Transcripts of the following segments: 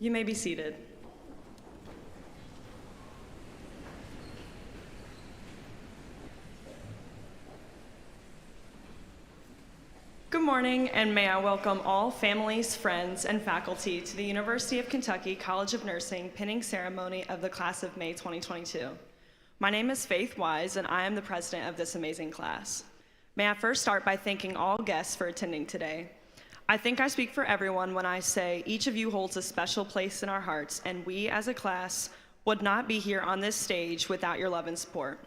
You may be seated. Good morning, and may I welcome all families, friends, and faculty to the University of Kentucky College of Nursing pinning ceremony of the class of May 2022. My name is Faith Wise, and I am the president of this amazing class. May I first start by thanking all guests for attending today. I think I speak for everyone when I say each of you holds a special place in our hearts, and we as a class would not be here on this stage without your love and support.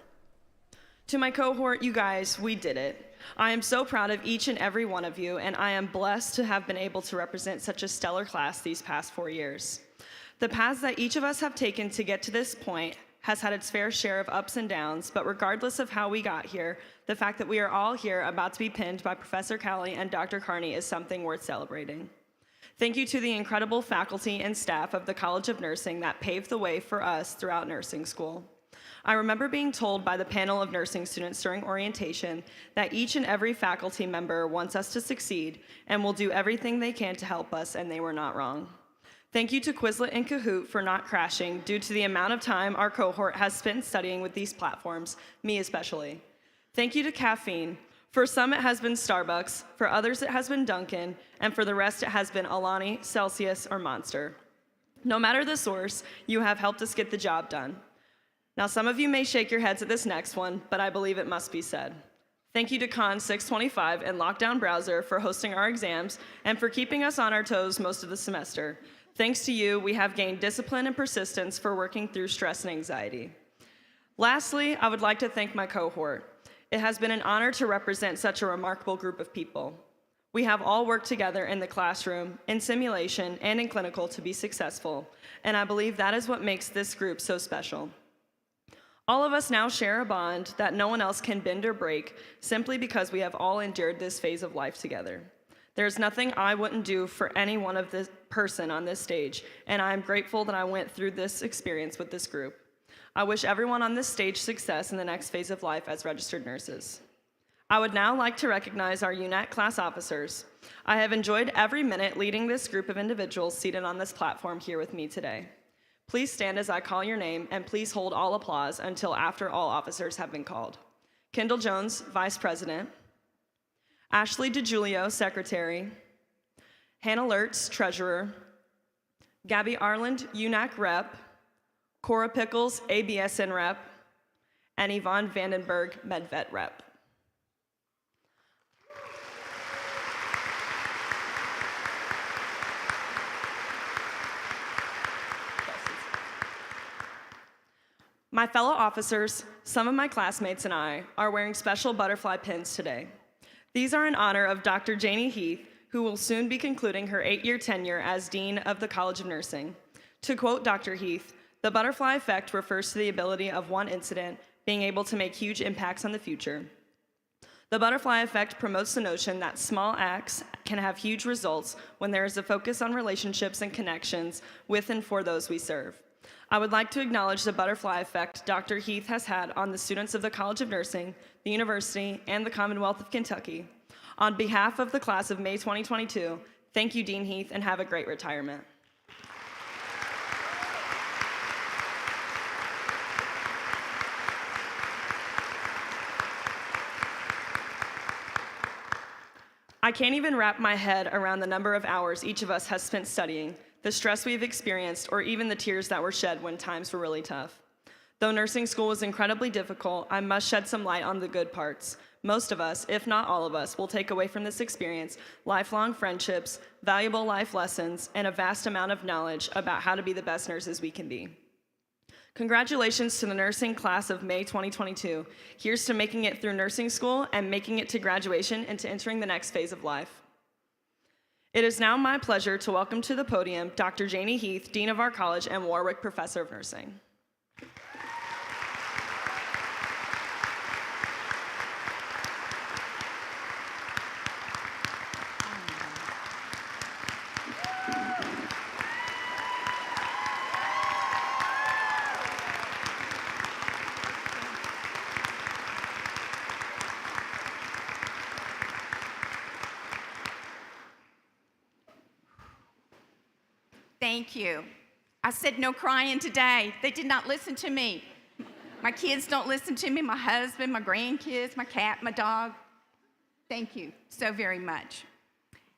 To my cohort, you guys, we did it. I am so proud of each and every one of you, and I am blessed to have been able to represent such a stellar class these past 4 years. The paths that each of us have taken to get to this point has had its fair share of ups and downs, but regardless of how we got here, the fact that we are all here about to be pinned by Professor Cowley and Dr. Carney is something worth celebrating. Thank you to the incredible faculty and staff of the College of Nursing that paved the way for us throughout nursing school. I remember being told by the panel of nursing students during orientation that each and every faculty member wants us to succeed and will do everything they can to help us, and they were not wrong. Thank you to Quizlet and Kahoot for not crashing due to the amount of time our cohort has spent studying with these platforms, me especially. Thank you to Caffeine. For some it has been Starbucks, for others it has been Dunkin', and for the rest it has been Alani, Celsius, or Monster. No matter the source, you have helped us get the job done. Now some of you may shake your heads at this next one, but I believe it must be said. Thank you to Con 625 and Lockdown Browser for hosting our exams and for keeping us on our toes most of the semester. Thanks to you, we have gained discipline and persistence for working through stress and anxiety. Lastly, I would like to thank my cohort. It has been an honor to represent such a remarkable group of people. We have all worked together in the classroom, in simulation, and in clinical to be successful, and I believe that is what makes this group so special. All of us now share a bond that no one else can bend or break simply because we have all endured this phase of life together. There's nothing I wouldn't do for any one of this person on this stage, and I am grateful that I went through this experience with this group. I wish everyone on this stage success in the next phase of life as registered nurses. I would now like to recognize our Unet class officers. I have enjoyed every minute leading this group of individuals seated on this platform here with me today. Please stand as I call your name, and please hold all applause until after all officers have been called. Kendall Jones, Vice President. Ashley DeGiulio, Secretary. Hannah Lertz, Treasurer. Gabby Arland, UNAC Rep. Cora Pickles, ABSN Rep. And Yvonne Vandenberg, MedVet Rep. My fellow officers, some of my classmates and I are wearing special butterfly pins today. These are in honor of Dr. Janie Heath, who will soon be concluding her 8-year tenure as Dean of the College of Nursing. To quote Dr. Heath, "The butterfly effect refers to the ability of one incident being able to make huge impacts on the future. The butterfly effect promotes the notion that small acts can have huge results when there is a focus on relationships and connections with and for those we serve. I would like to acknowledge the butterfly effect Dr. Heath has had on the students of the College of Nursing, the University, and the Commonwealth of Kentucky. On behalf of the class of May 2022, thank you, Dean Heath, and have a great retirement." I can't even wrap my head around the number of hours each of us has spent studying, the stress we've experienced, or even the tears that were shed when times were really tough. Though nursing school was incredibly difficult, I must shed some light on the good parts. Most of us, if not all of us, will take away from this experience lifelong friendships, valuable life lessons, and a vast amount of knowledge about how to be the best nurses we can be. Congratulations to the nursing class of May 2022. Here's to making it through nursing school and making it to graduation and to entering the next phase of life. It is now my pleasure to welcome to the podium Dr. Janie Heath, Dean of our college and Warwick Professor of Nursing. Thank you. I said no crying today. They did not listen to me. My kids don't listen to me, my husband, my grandkids, my cat, my dog. Thank you so very much.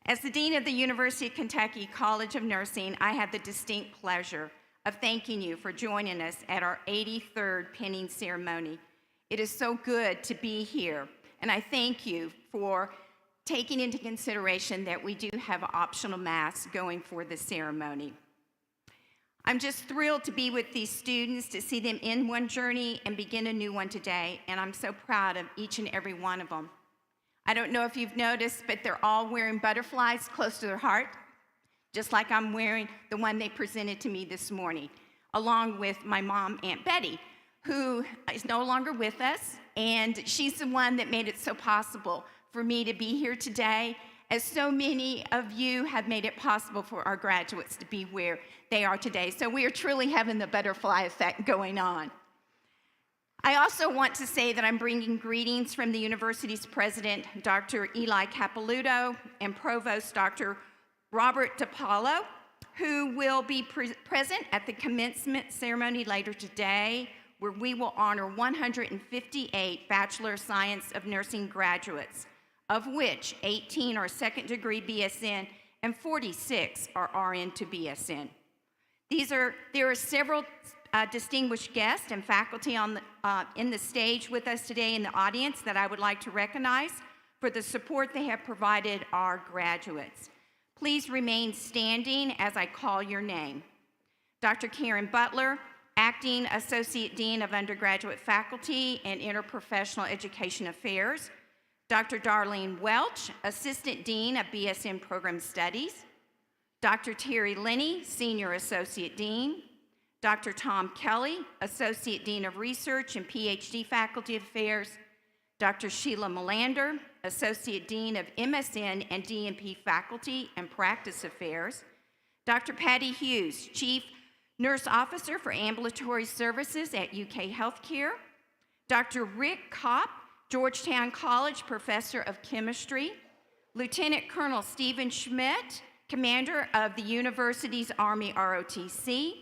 As the Dean of the University of Kentucky College of Nursing, I have the distinct pleasure of thanking you for joining us at our 83rd pinning ceremony. It is so good to be here, and I thank you for taking into consideration that we do have an optional mass going for the ceremony. I'm just thrilled to be with these students, to see them end one journey and begin a new one today, and I'm so proud of each and every one of them. I don't know if you've noticed, but they're all wearing butterflies close to their heart, just like I'm wearing the one they presented to me this morning, along with my mom, Aunt Betty, who is no longer with us, and she's the one that made it so possible for me to be here today, as so many of you have made it possible for our graduates to be where they are today. So we are truly having the butterfly effect going on. I also want to say that I'm bringing greetings from the university's president, Dr. Eli Capilouto, and provost, Dr. Robert DiPaolo, who will be present at the commencement ceremony later today, where we will honor 158 Bachelor of Science of Nursing graduates, of which 18 are second-degree BSN and 46 are RN to BSN. There are several distinguished guests and faculty in the stage with us today in the audience that I would like to recognize for the support they have provided our graduates. Please remain standing as I call your name. Dr. Karen Butler, Acting Associate Dean of Undergraduate Faculty and Interprofessional Education Affairs. Dr. Darlene Welch, Assistant Dean of BSN Program Studies. Dr. Terry Linney, Senior Associate Dean. Dr. Tom Kelly, Associate Dean of Research and PhD Faculty Affairs. Dr. Sheila Melander, Associate Dean of MSN and DNP Faculty and Practice Affairs. Dr. Patty Hughes, Chief Nurse Officer for Ambulatory Services at UK Healthcare. Dr. Rick Kopp, Georgetown College Professor of Chemistry. Lieutenant Colonel Stephen Schmidt, Commander of the university's Army ROTC.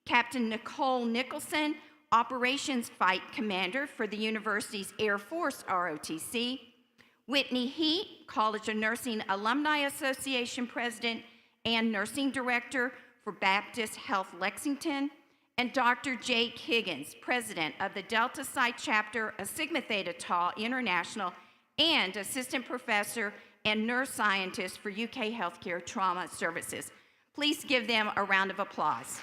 Captain Nicole Nicholson, Operations Fight Commander for the university's Air Force ROTC. Whitney Heat, College of Nursing Alumni Association President and Nursing Director for Baptist Health Lexington. And Dr. Jake Higgins, President of the Delta Psi Chapter of Sigma Theta Tau International and Assistant Professor and Nurse Scientist for UK Healthcare Trauma Services. Please give them a round of applause.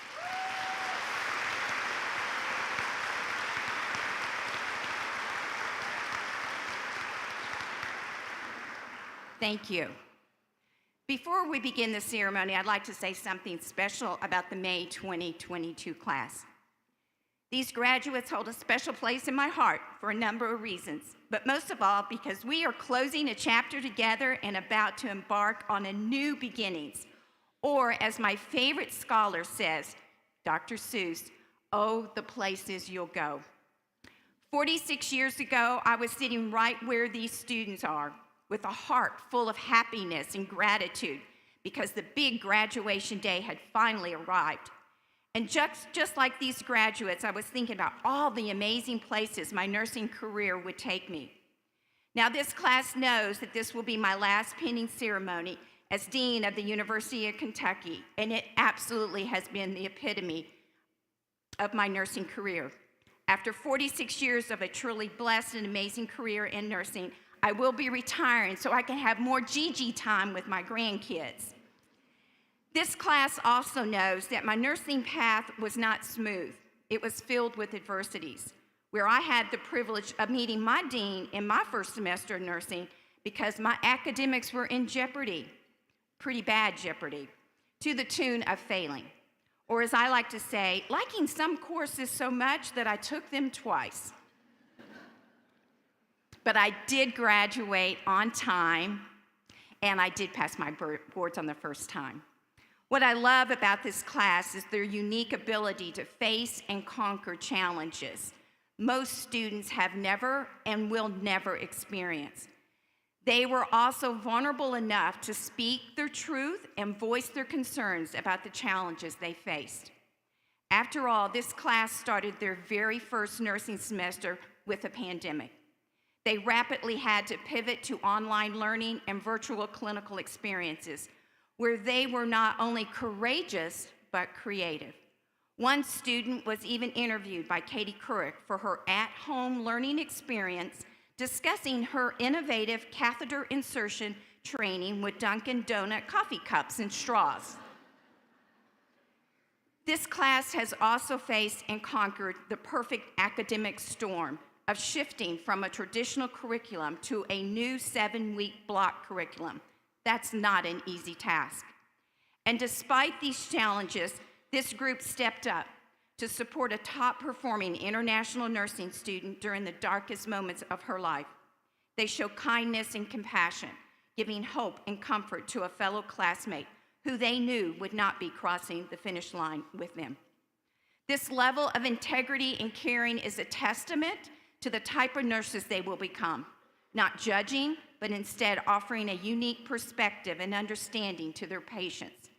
Thank you. Before we begin the ceremony, I'd like to say something special about the May 2022 class. These graduates hold a special place in my heart for a number of reasons, but most of all because we are closing a chapter together and about to embark on a new beginnings, or as my favorite scholar says, Dr. Seuss, oh, the places you'll go. 46 years ago, I was sitting right where these students are, with a heart full of happiness and gratitude because the big graduation day had finally arrived. And just like these graduates, I was thinking about all the amazing places my nursing career would take me. Now, this class knows that this will be my last pinning ceremony as Dean of the University of Kentucky, and it absolutely has been the epitome of my nursing career. After 46 years of a truly blessed and amazing career in nursing, I will be retiring so I can have more Gigi time with my grandkids. This class also knows that my nursing path was not smooth. It was filled with adversities, where I had the privilege of meeting my dean in my first semester of nursing because my academics were in jeopardy, pretty bad jeopardy, to the tune of failing. Or as I like to say, liking some courses so much that I took them twice. But I did graduate on time, and I did pass my boards on the first time. What I love about this class is their unique ability to face and conquer challenges most students have never and will never experience. They were also vulnerable enough to speak their truth and voice their concerns about the challenges they faced. After all, this class started their very first nursing semester with a pandemic. They rapidly had to pivot to online learning and virtual clinical experiences, where they were not only courageous, but creative. One student was even interviewed by Katie Couric for her at-home learning experience, discussing her innovative catheter insertion training with Dunkin' Donut coffee cups and straws. This class has also faced and conquered the perfect academic storm of shifting from a traditional curriculum to a new 7-week block curriculum. That's not an easy task. And despite these challenges, this group stepped up to support a top-performing international nursing student during the darkest moments of her life. They show kindness and compassion, giving hope and comfort to a fellow classmate who they knew would not be crossing the finish line with them. This level of integrity and caring is a testament to the type of nurses they will become, not judging, but instead offering a unique perspective and understanding to their patients.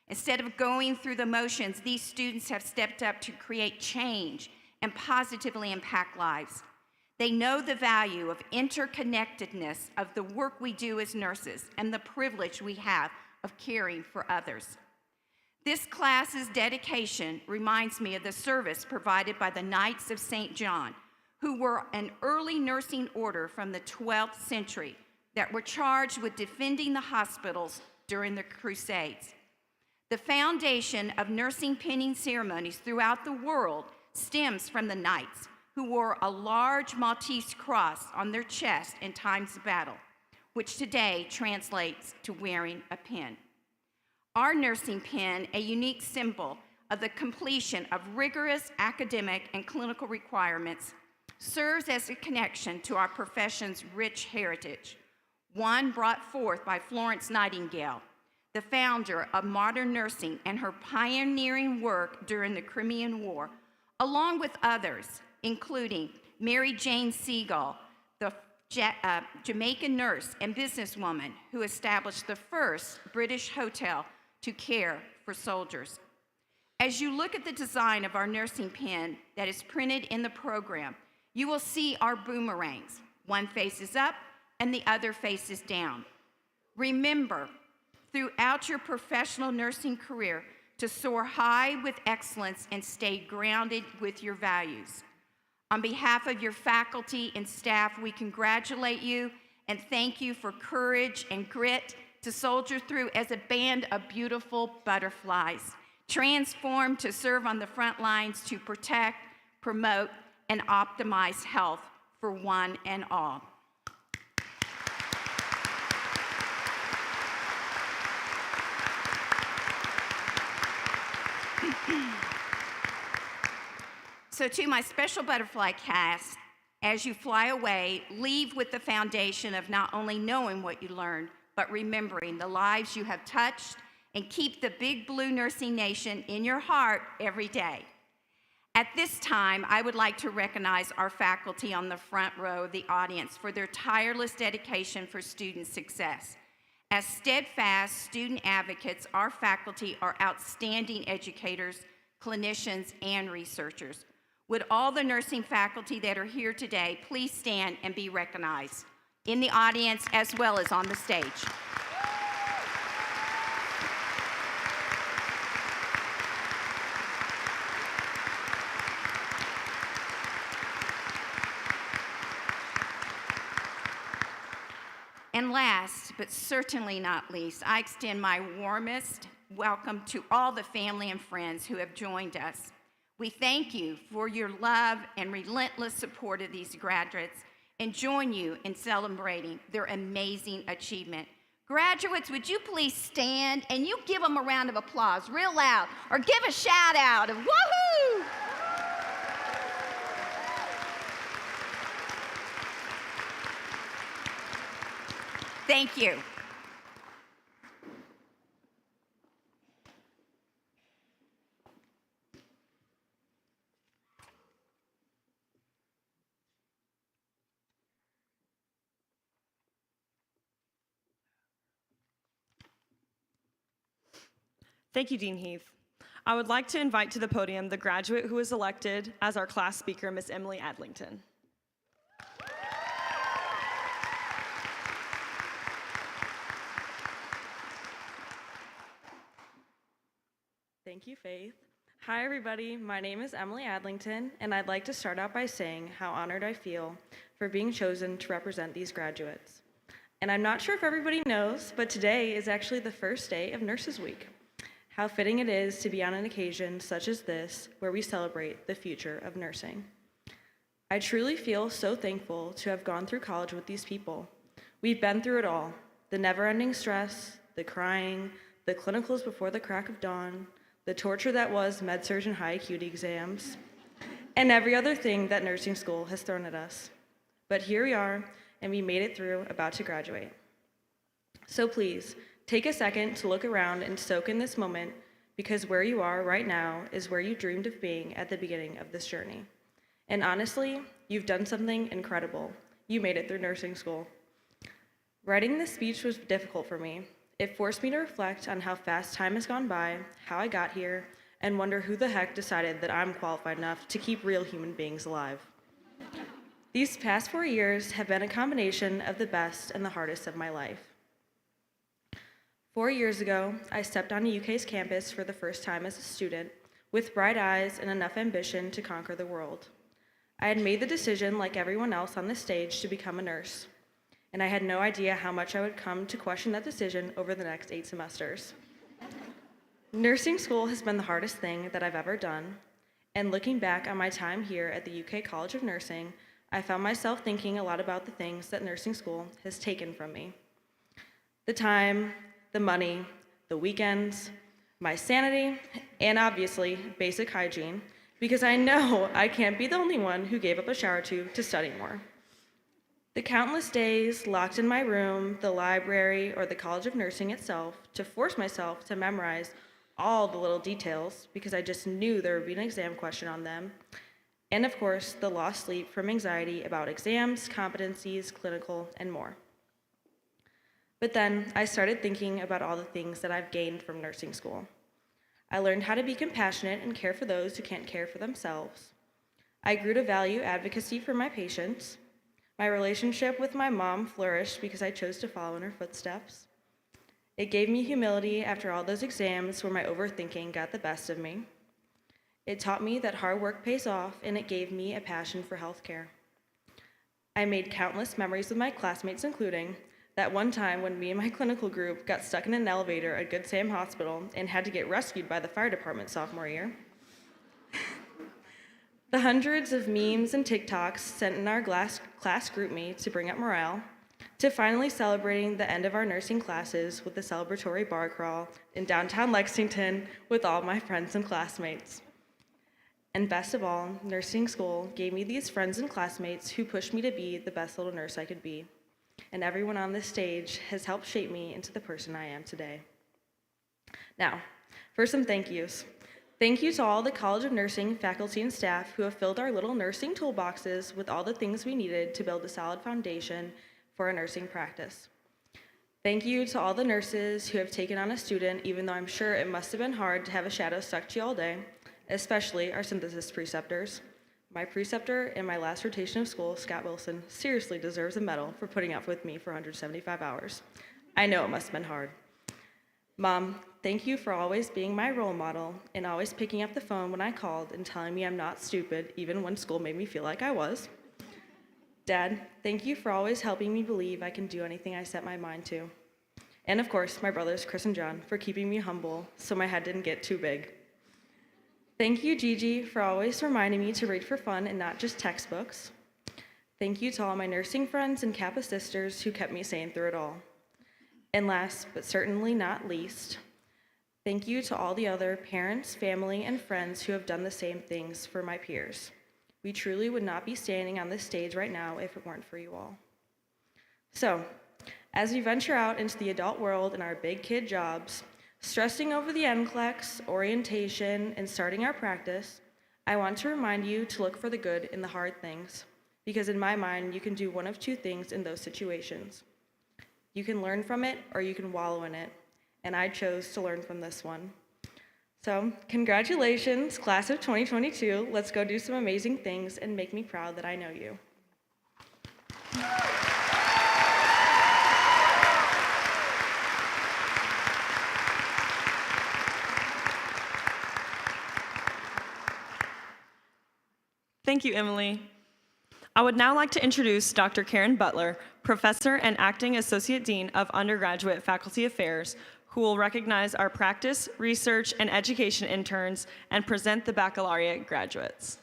Instead of going through the motions, these students have stepped up to create change and positively impact lives. They know the value of interconnectedness of the work we do as nurses and the privilege we have of caring for others. This class's dedication reminds me of the service provided by the Knights of St. John, who were an early nursing order from the 12th century that were charged with defending the hospitals during the Crusades. The foundation of nursing pinning ceremonies throughout the world stems from the Knights, who wore a large Maltese cross on their chest in times of battle, which today translates to wearing a pin. Our nursing pin, a unique symbol of the completion of rigorous academic and clinical requirements, serves as a connection to our profession's rich heritage, one brought forth by Florence Nightingale, the founder of modern nursing and her pioneering work during the Crimean War, along with others, including Mary Jane Seagull, the Jamaican nurse and businesswoman who established the first British hotel to care for soldiers. As you look at the design of our nursing pin that is printed in the program, you will see our boomerangs. One faces up and the other faces down. Remember, throughout your professional nursing career, to soar high with excellence and stay grounded with your values. On behalf of your faculty and staff, we congratulate you and thank you for courage and grit to soldier through as a band of beautiful butterflies, transformed to serve on the front lines to protect, promote, and optimize health for one and all. So to my special butterfly cast, as you fly away, leave with the foundation of not only knowing what you learned, but remembering the lives you have touched, and keep the Big Blue Nursing Nation in your heart every day. At this time, I would like to recognize our faculty on the front row of the audience for their tireless dedication for student success. As steadfast student advocates, our faculty are outstanding educators, clinicians, and researchers. Would all the nursing faculty that are here today please stand and be recognized in the audience as well as on the stage. And last, but certainly not least, I extend my warmest welcome to all the family and friends who have joined us. We thank you for your love and relentless support of these graduates and join you in celebrating their amazing achievement. Graduates, would you please stand and you give them a round of applause real loud, or give a shout out of woohoo! Thank you. Thank you, Dean Heath. I would like to invite to the podium the graduate who was elected as our class speaker, Miss Emily Adlington. Thank you, Faith. Hi, everybody. My name is Emily Adlington, and I'd like to start out by saying how honored I feel for being chosen to represent these graduates. And I'm not sure if everybody knows, but today is actually the first day of Nurses Week. How fitting it is to be on an occasion such as this, where we celebrate the future of nursing. I truly feel so thankful to have gone through college with these people. We've been through it all: the never-ending stress, the crying, the clinicals before the crack of dawn, the torture that was med-surg and high acuity exams, and every other thing that nursing school has thrown at us. But here we are, and we made it through, about to graduate. So please, take a second to look around and soak in this moment, because where you are right now is where you dreamed of being at the beginning of this journey. And honestly, you've done something incredible. You made it through nursing school. Writing this speech was difficult for me. It forced me to reflect on how fast time has gone by, how I got here, and wonder who the heck decided that I'm qualified enough to keep real human beings alive. These past 4 years have been a combination of the best and the hardest of my life. 4 years ago, I stepped on the UK's campus for the first time as a student, with bright eyes and enough ambition to conquer the world. I had made the decision, like everyone else on this stage, to become a nurse, and I had no idea how much I would come to question that decision over the next 8 semesters. Nursing school has been the hardest thing that I've ever done, and looking back on my time here at the UK College of Nursing, I found myself thinking a lot about the things that nursing school has taken from me. The time, the money, the weekends, my sanity, and obviously basic hygiene, because I know I can't be the only one who gave up a shower tube to study more. The countless days locked in my room, the library, or the College of Nursing itself to force myself to memorize all the little details because I just knew there would be an exam question on them. And of course, the lost sleep from anxiety about exams, competencies, clinical, and more. But then I started thinking about all the things that I've gained from nursing school. I learned how to be compassionate and care for those who can't care for themselves. I grew to value advocacy for my patients. My relationship with my mom flourished because I chose to follow in her footsteps. It gave me humility after all those exams where my overthinking got the best of me. It taught me that hard work pays off, and it gave me a passion for healthcare. I made countless memories with my classmates, including that one time when me and my clinical group got stuck in an elevator at Good Sam Hospital and had to get rescued by the fire department sophomore year. The hundreds of memes and TikToks sent in our class group me to bring up morale, to finally celebrating the end of our nursing classes with a celebratory bar crawl in downtown Lexington with all my friends and classmates. And best of all, nursing school gave me these friends and classmates who pushed me to be the best little nurse I could be. And everyone on this stage has helped shape me into the person I am today. Now, for some thank yous. Thank you to all the College of Nursing faculty and staff who have filled our little nursing toolboxes with all the things we needed to build a solid foundation for our nursing practice. Thank you to all the nurses who have taken on a student, even though I'm sure it must have been hard to have a shadow stuck to you all day, especially our synthesis preceptors. My preceptor in my last rotation of school, Scott Wilson, seriously deserves a medal for putting up with me for 175 hours. I know it must have been hard. Mom, thank you for always being my role model and always picking up the phone when I called and telling me I'm not stupid, even when school made me feel like I was. Dad, thank you for always helping me believe I can do anything I set my mind to. And of course, my brothers, Chris and John, for keeping me humble so my head didn't get too big. Thank you, Gigi, for always reminding me to read for fun and not just textbooks. Thank you to all my nursing friends and Kappa sisters who kept me sane through it all. And last, but certainly not least, thank you to all the other parents, family, and friends who have done the same things for my peers. We truly would not be standing on this stage right now if it weren't for you all. So, as we venture out into the adult world and our big kid jobs, stressing over the NCLEX, orientation, and starting our practice, I want to remind you to look for the good in the hard things, because in my mind, you can do one of two things in those situations. You can learn from it, or you can wallow in it, and I chose to learn from this one. So, congratulations, class of 2022. Let's go do some amazing things and make me proud that I know you. Thank you, Emily. I would now like to introduce Dr. Karen Butler, Professor and Acting Associate Dean of Undergraduate Faculty Affairs, who will recognize our practice, research, and education interns and present the baccalaureate graduates.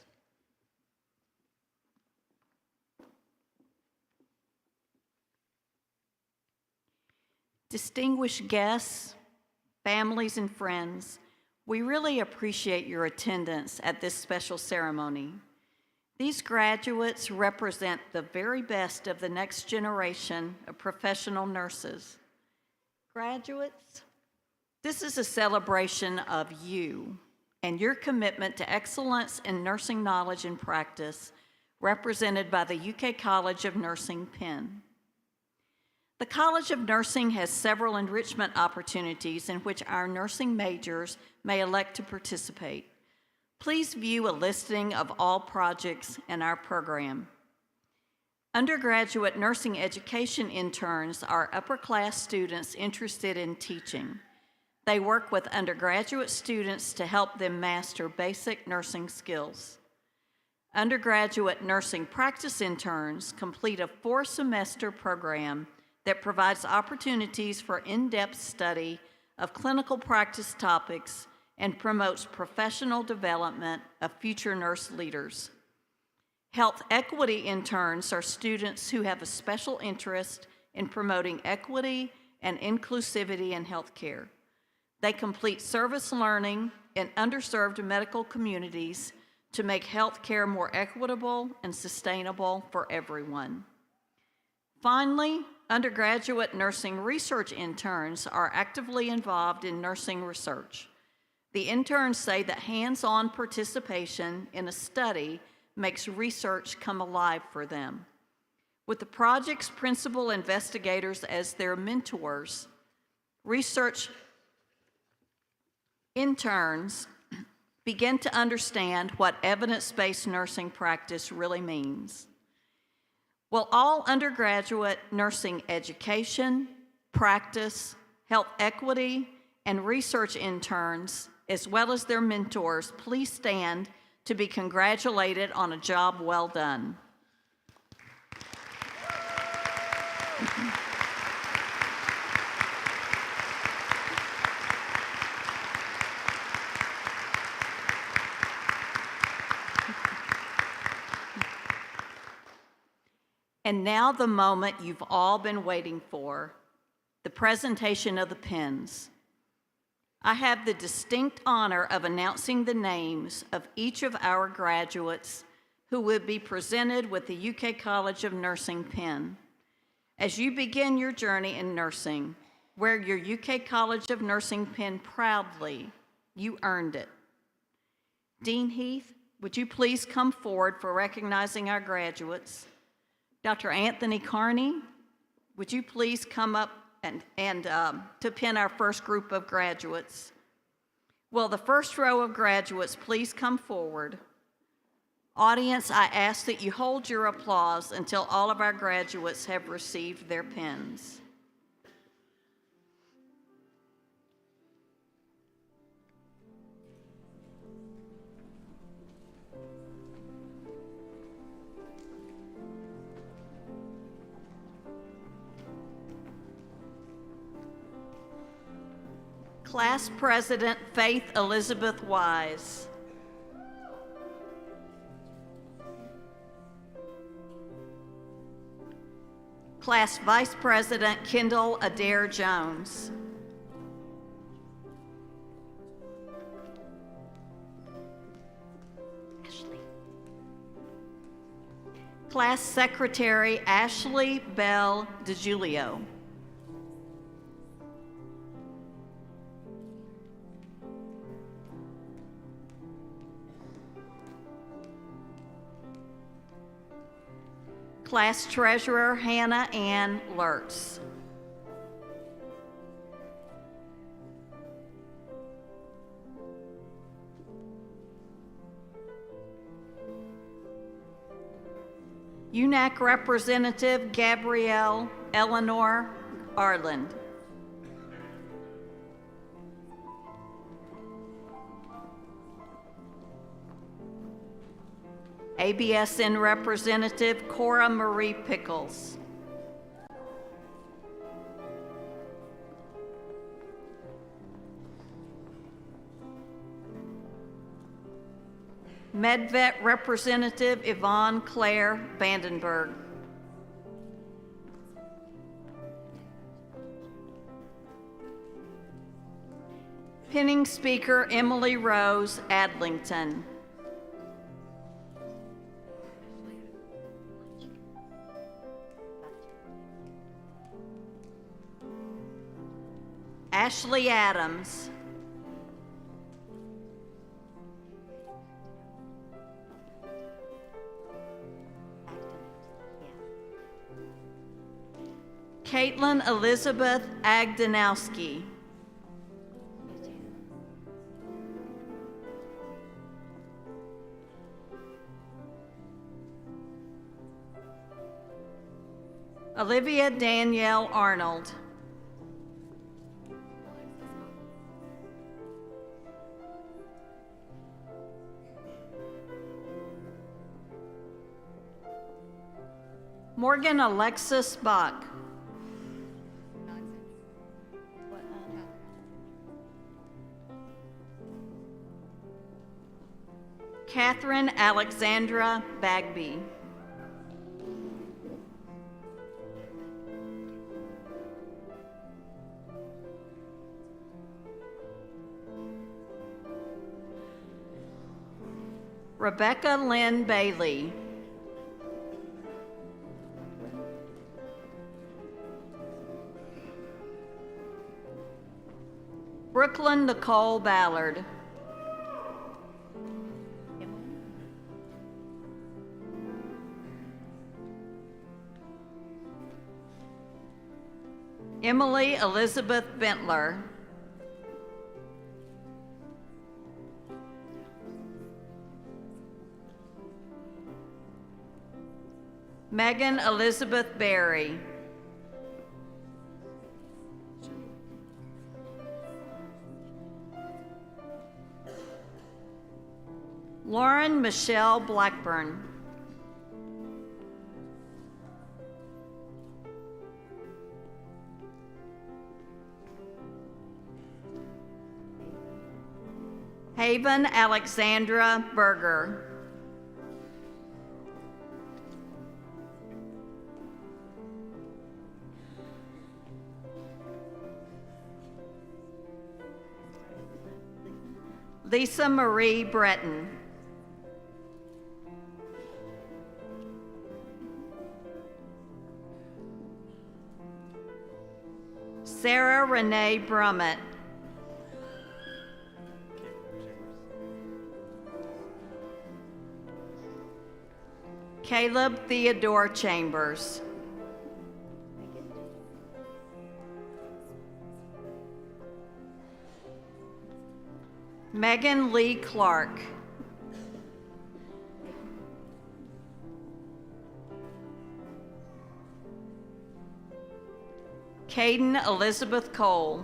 Distinguished guests, families, and friends, we really appreciate your attendance at this special ceremony. These graduates represent the very best of the next generation of professional nurses. Graduates, this is a celebration of you and your commitment to excellence in nursing knowledge and practice, represented by the UK College of Nursing, Penn. The College of Nursing has several enrichment opportunities in which our nursing majors may elect to participate. Please view a listing of all projects in our program. Undergraduate nursing education interns are upper-class students interested in teaching. They work with undergraduate students to help them master basic nursing skills. Undergraduate nursing practice interns complete a 4-semester program that provides opportunities for in-depth study of clinical practice topics and promotes professional development of future nurse leaders. Health equity interns are students who have a special interest in promoting equity and inclusivity in healthcare. They complete service learning in underserved medical communities to make healthcare more equitable and sustainable for everyone. Finally, undergraduate nursing research interns are actively involved in nursing research. The interns say that hands-on participation in a study makes research come alive for them. With the project's principal investigators as their mentors, research interns begin to understand what evidence-based nursing practice really means. Will all undergraduate nursing education, practice, health equity, and research interns, as well as their mentors, please stand to be congratulated on a job well done. And now the moment you've all been waiting for, the presentation of the pins. I have the distinct honor of announcing the names of each of our graduates who will be presented with the UK College of Nursing pin. As you begin your journey in nursing, wear your UK College of Nursing pin proudly. You earned it. Dean Heath, would you please come forward for recognizing our graduates? Dr. Anthony Carney, would you please come up and to pin our first group of graduates? Will the first row of graduates please come forward? Audience, I ask that you hold your applause until all of our graduates have received their pins. Class President Faith Elizabeth Wise. Class Vice President Kendall Adair Jones. Ashley. Class Secretary Ashley Bell DiGiulio. Class Treasurer Hannah Ann Lurtz. UNAC Representative Gabrielle Eleanor Arland. ABSN Representative Cora Marie Pickles. MedVet Representative Yvonne Claire Vandenberg. Pinning Speaker Emily Rose Adlington. Ashley Adams. Caitlin Elizabeth Agdanowski. Olivia Danielle Arnold. Morgan Alexis Bach. Catherine Alexandra Bagby. Rebecca Lynn Bailey. Brooklyn Nicole Ballard. Emily Elizabeth Bentler. Megan Elizabeth Berry. Lauren Michelle Blackburn. Haven Alexandra Berger. Lisa Marie Breton. Sarah Renee Brummett. Caleb Theodore Chambers. Megan Lee Clark. Caden Elizabeth Cole.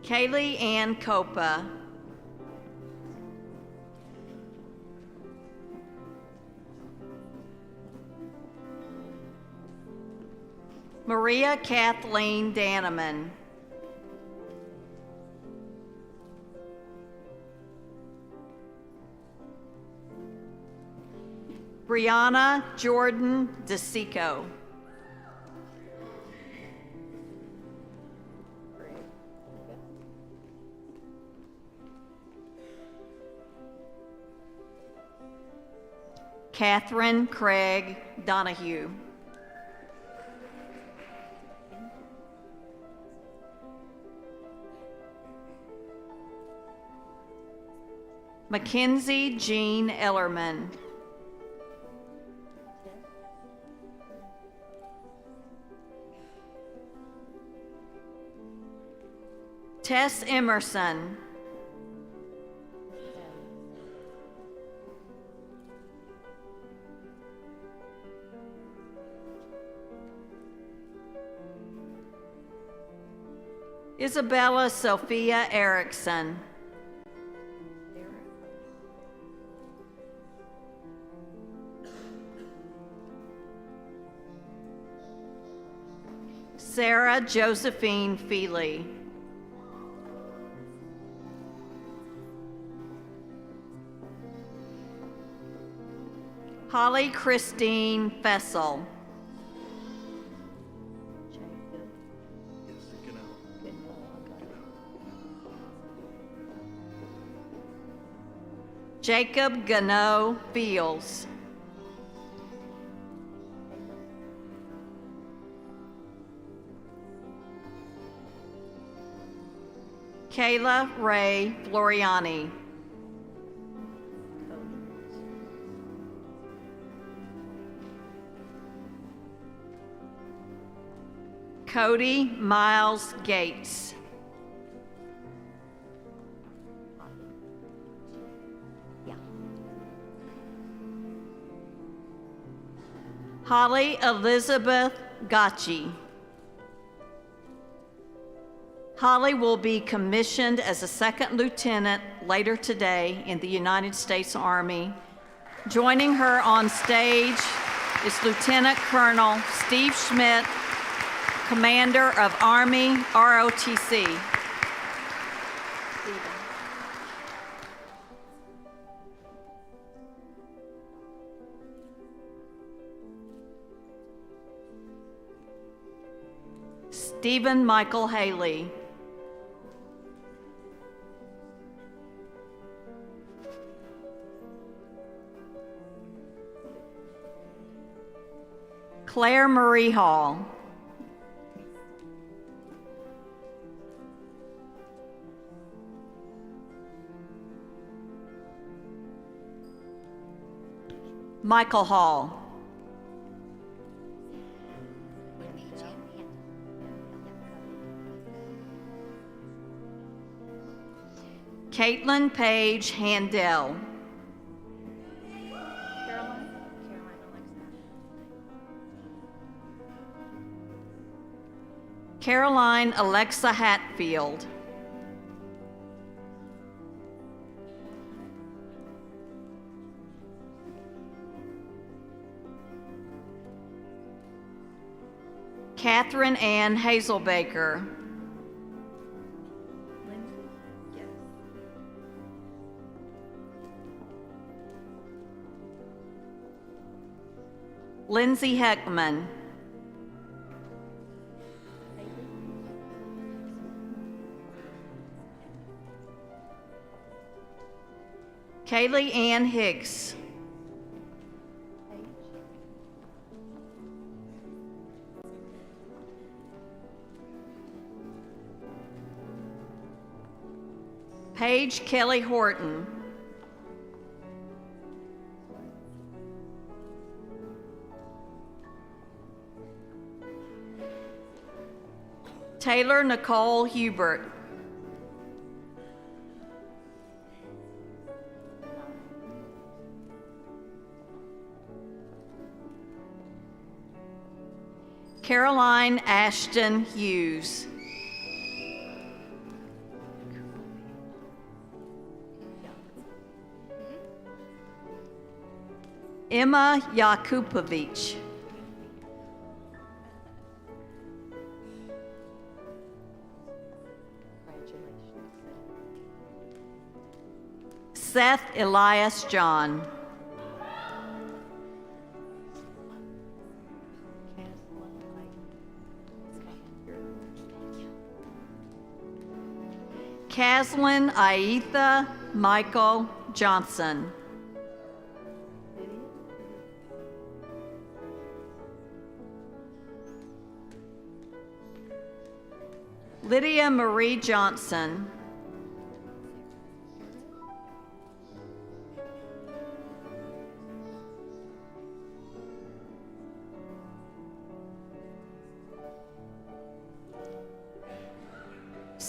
Kaylee Ann Copa. Maria Kathleen Daneman. Brianna Jordan DeSico. Catherine Craig Donahue. Mackenzie Jean Ellerman. Tess Emerson. Isabella Sophia Erickson. Sarah Josephine Feely. Holly Christine Fessel. Jacob Gano Fields. Kayla Ray Floriani. Cody Miles Gates. Holly Elizabeth Gotchi. Holly will be commissioned as a second lieutenant later today in the United States Army. Joining her on stage is Lieutenant Colonel Steve Schmidt, Commander of Army ROTC. Stephen Michael Haley. Claire Marie Hall. Michael Hall. Caitlin Page Handel. Caroline Alexa Hatfield. Catherine Ann Hazelbaker. Lindsay Heckman. Kaylee Ann Hicks. Paige Kelly Horton. Taylor Nicole Hubert. Caroline Ashton Hughes. Emma Yakupovich. Seth Elias John. Caslin Aitha Michael Johnson. Lydia Marie Johnson.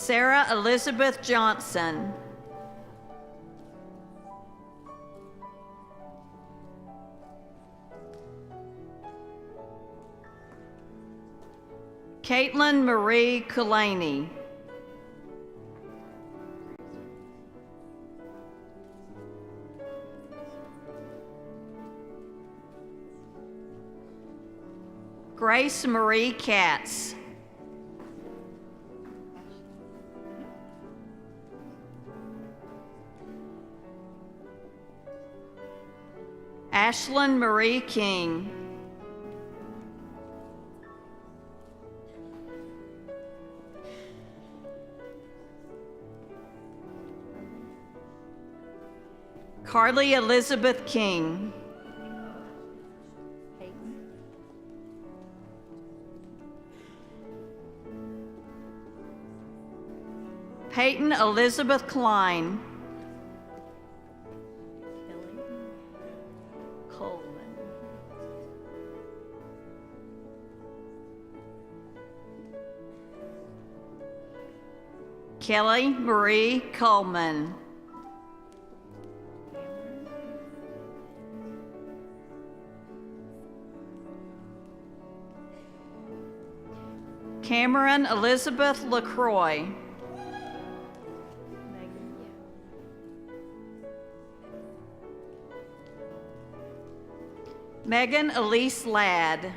Sarah Elizabeth Johnson. Caitlin Marie Kulaney. Grace Marie Katz. Ashlyn Marie King. Carly Elizabeth King. Peyton Elizabeth Klein. Kelly Marie Coleman. Cameron Elizabeth LaCroix. Megan Elise Ladd.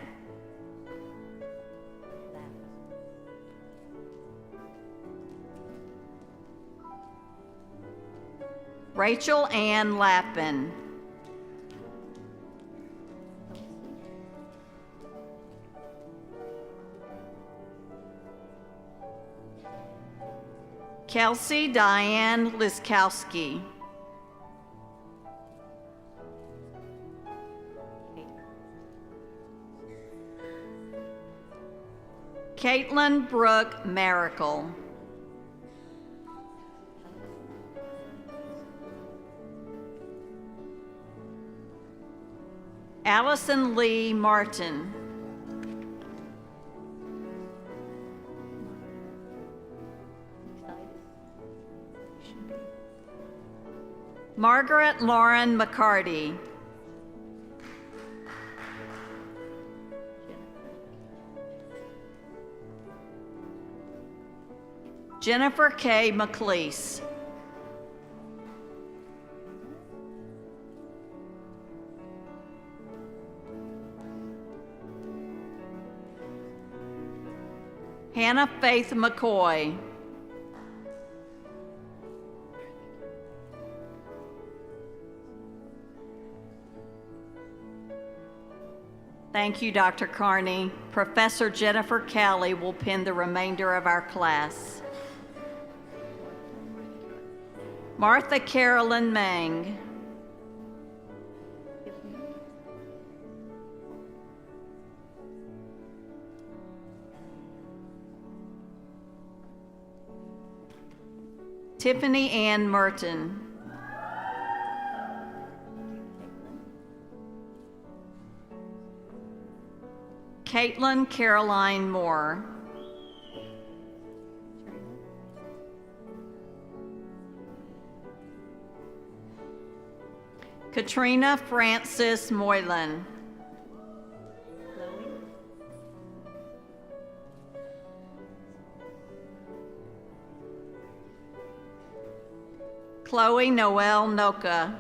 Rachel Ann Lappin. Kelsey Diane Liskowski. Caitlin Brooke Maracle. Allison Lee Martin. Margaret Lauren McCarty. Jennifer K. McLeese. Hannah Faith McCoy. Thank you, Dr. Carney. Professor Jennifer Calley will pin the remainder of our class. Martha Carolyn Mang. Tiffany Ann Merton. Caitlin Caroline Moore. Katrina Frances Moylan. Chloe Noel Noka.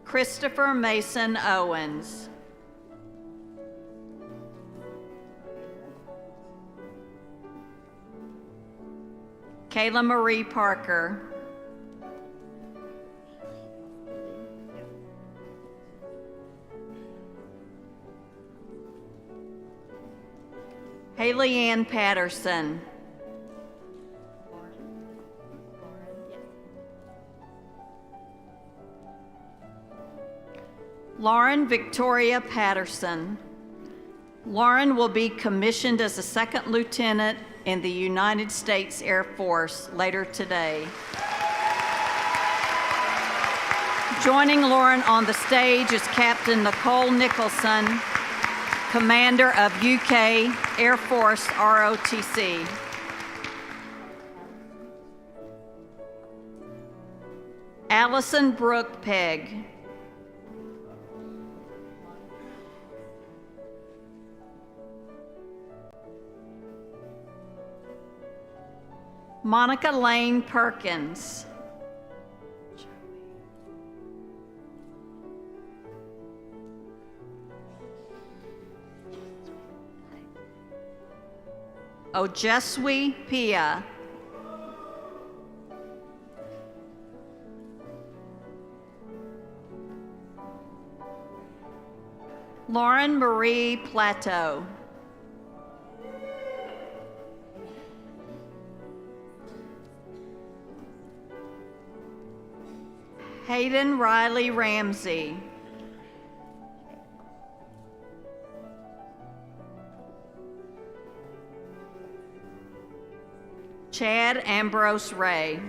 Christopher Mason Owens. Kayla Marie Parker. Haley Ann Patterson. Lauren Victoria Patterson. Lauren will be commissioned as a second lieutenant in the United States Air Force later today. Joining Lauren on the stage is Captain Nicole Nicholson, Commander of UK Air Force ROTC. Allison Brooke Pegg. Monica Lane Perkins. Ojeswi Pia. Lauren Marie Plateau. Hayden Riley Ramsey. Chad Ambrose Ray.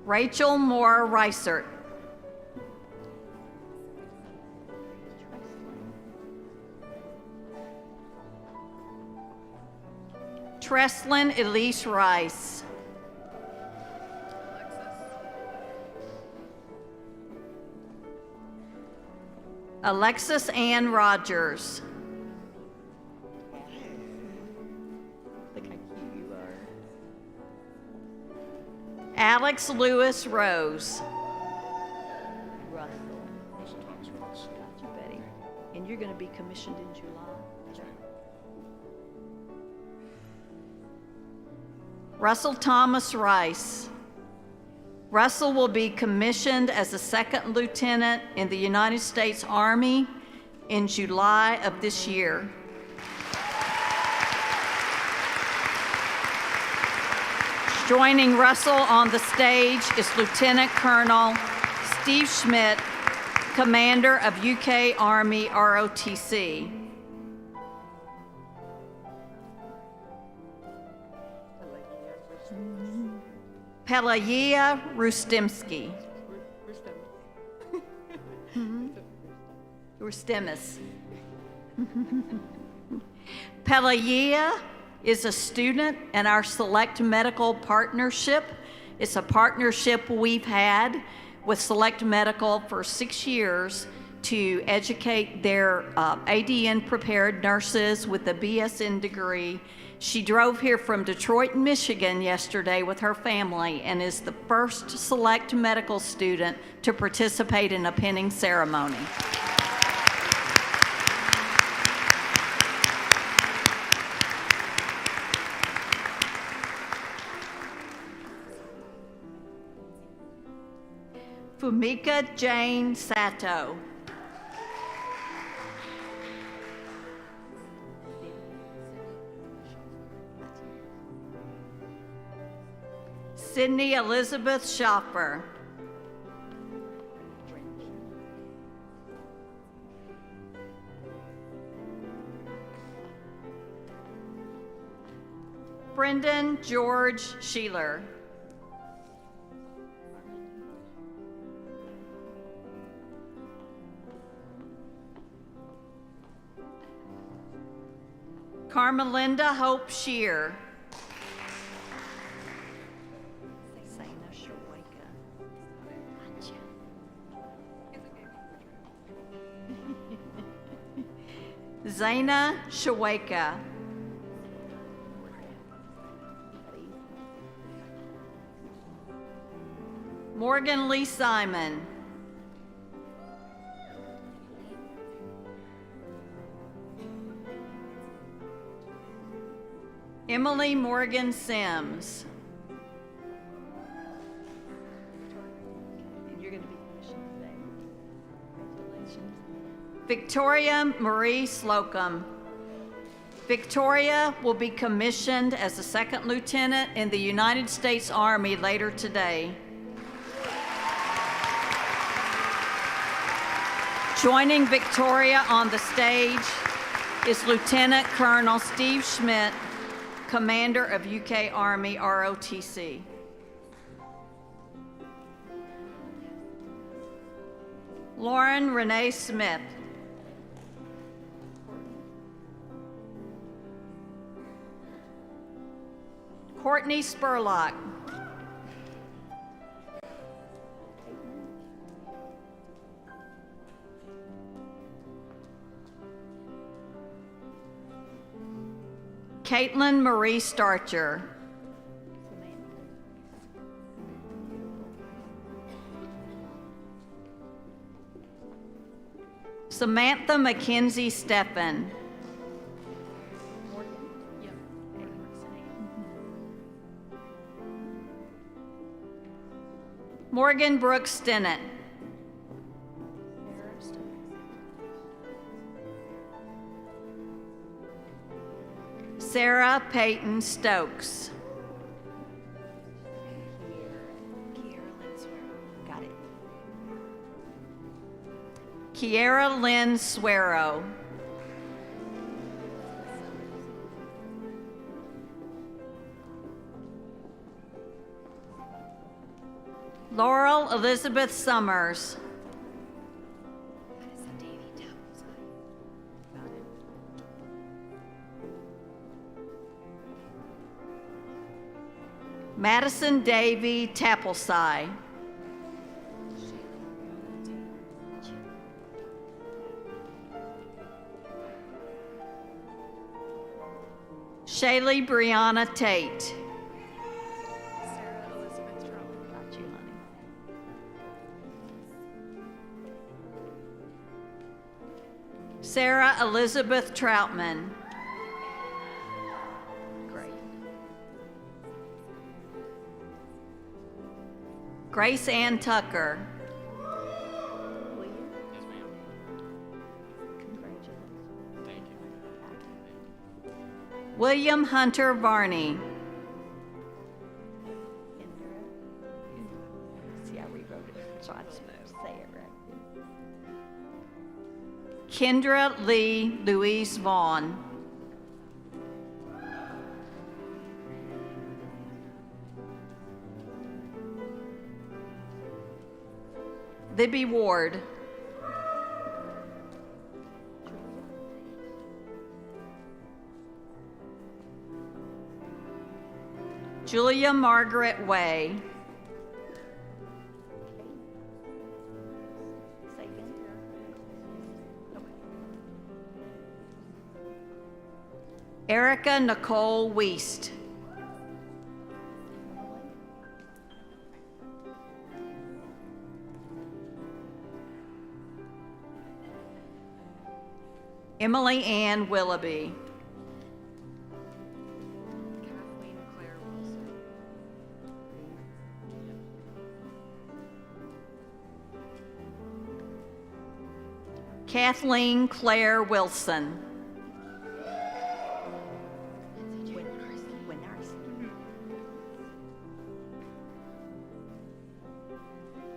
Rachel Moore Reisert. Treslin Elise Rice. Alexis Ann Rogers. Look how cute you are. Alex Lewis Rose. Russell. Got you, Betty. And you're going to be commissioned in July. Russell Thomas Rice. Russell will be commissioned as a second lieutenant in the United States Army in July of this year. Joining Russell on the stage is Lieutenant Colonel Steve Schmidt, Commander of UK Army ROTC. Pelagia Rustemski. Rustemis. Pelagia is a student in our Select Medical Partnership. It's a partnership we've had with Select Medical for 6 years to educate their ADN prepared nurses with a BSN degree. She drove here from Detroit, Michigan yesterday with her family and is the first Select Medical student to participate in a pinning ceremony. Fumika Jane Sato. Sydney Elizabeth Schoffer. Brendan George Sheeler. Carmelinda Hope Shear. Zaina Shaweka. Morgan Lee Simon. Emily Morgan Sims. And you're going to be commissioned today. Congratulations. Victoria Marie Slocum. Victoria will be commissioned as a second lieutenant in the United States Army later today. Joining Victoria on the stage is Lieutenant Colonel Steve Schmidt, Commander of UK Army ROTC. Lauren Renee Smith. Courtney Spurlock. Caitlin Marie Starcher. Samantha Mackenzie Steffen. Morgan Brooks Stennett. Sarah Peyton Stokes. Got it. Kiera Lynn Swerow. Laurel Elizabeth Summers. Madison Davy Taplesai. Shaylee Brianna Tate. Got you, honey. Sarah Elizabeth Troutman. Great. Grace Ann Tucker. Will you? Yes, ma'am. Congratulations. Thank you. William Hunter Varney. See, I rewrote it, so I just say it right. Kendra Lee Louise Vaughn. Libby Ward. Julia Margaret Way. Say again. Okay. Erica Nicole Weist. Emily Ann Willoughby. Kathleen Claire Wilson. Kathleen Claire Wilson.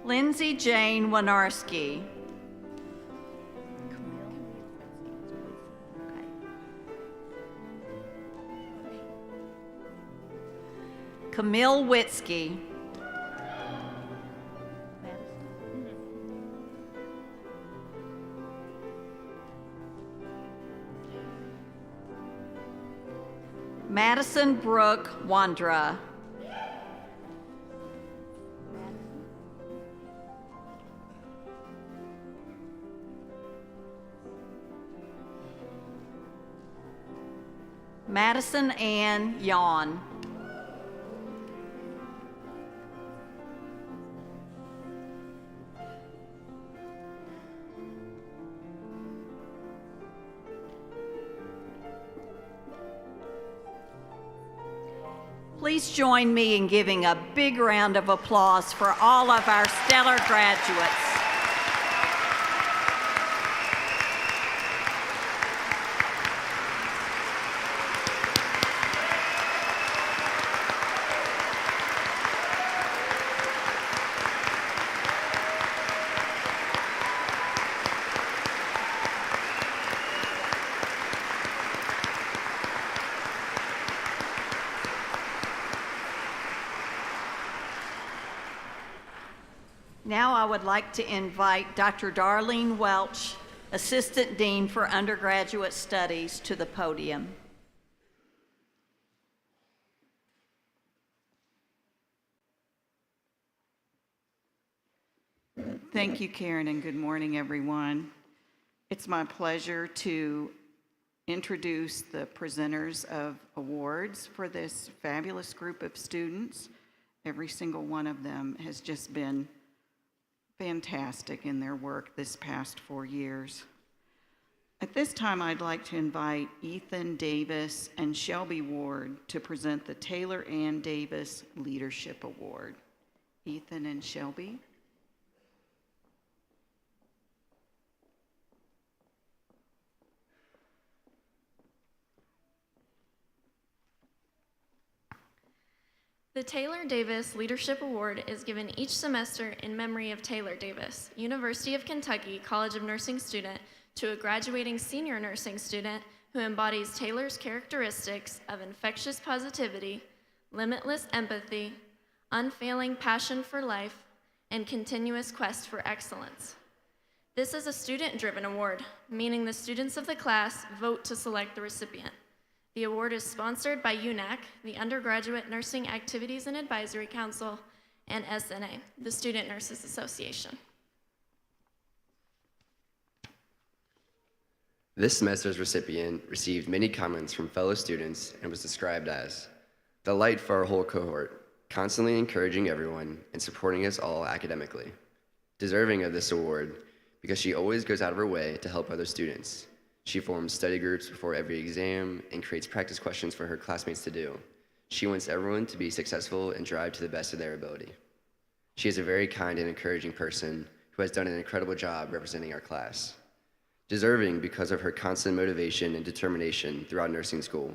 Lindsay Jane Winarski. Camille Witzke. Madison Brooke Wandra. Madison Ann Yawn. Please join me in giving a big round of applause for all of our stellar graduates. Now I would like to invite Dr. Darlene Welch, Assistant Dean for Undergraduate Studies, to the podium. Thank you, Karen, and good morning, everyone. It's my pleasure to introduce the presenters of awards for this fabulous group of students. Every single one of them has just been fantastic in their work this past 4 years. At this time, I'd like to invite Ethan Davis and Shelby Ward to present the Taylor Ann Davis Leadership Award. Ethan and Shelby. The Taylor Davis Leadership Award is given each semester in memory of Taylor Davis, University of Kentucky College of Nursing student, to a graduating senior nursing student who embodies Taylor's characteristics of infectious positivity, limitless empathy, unfailing passion for life, and continuous quest for excellence. This is a student-driven award, meaning the students of the class vote to select the recipient. The award is sponsored by UNAC, the Undergraduate Nursing Activities and Advisory Council, and SNA, the Student Nurses Association. This semester's recipient received many comments from fellow students and was described as the light for our whole cohort, constantly encouraging everyone and supporting us all academically. Deserving of this award because she always goes out of her way to help other students. She forms study groups before every exam and creates practice questions for her classmates to do. She wants everyone to be successful and drive to the best of their ability. She is a very kind and encouraging person who has done an incredible job representing our class. Deserving because of her constant motivation and determination throughout nursing school.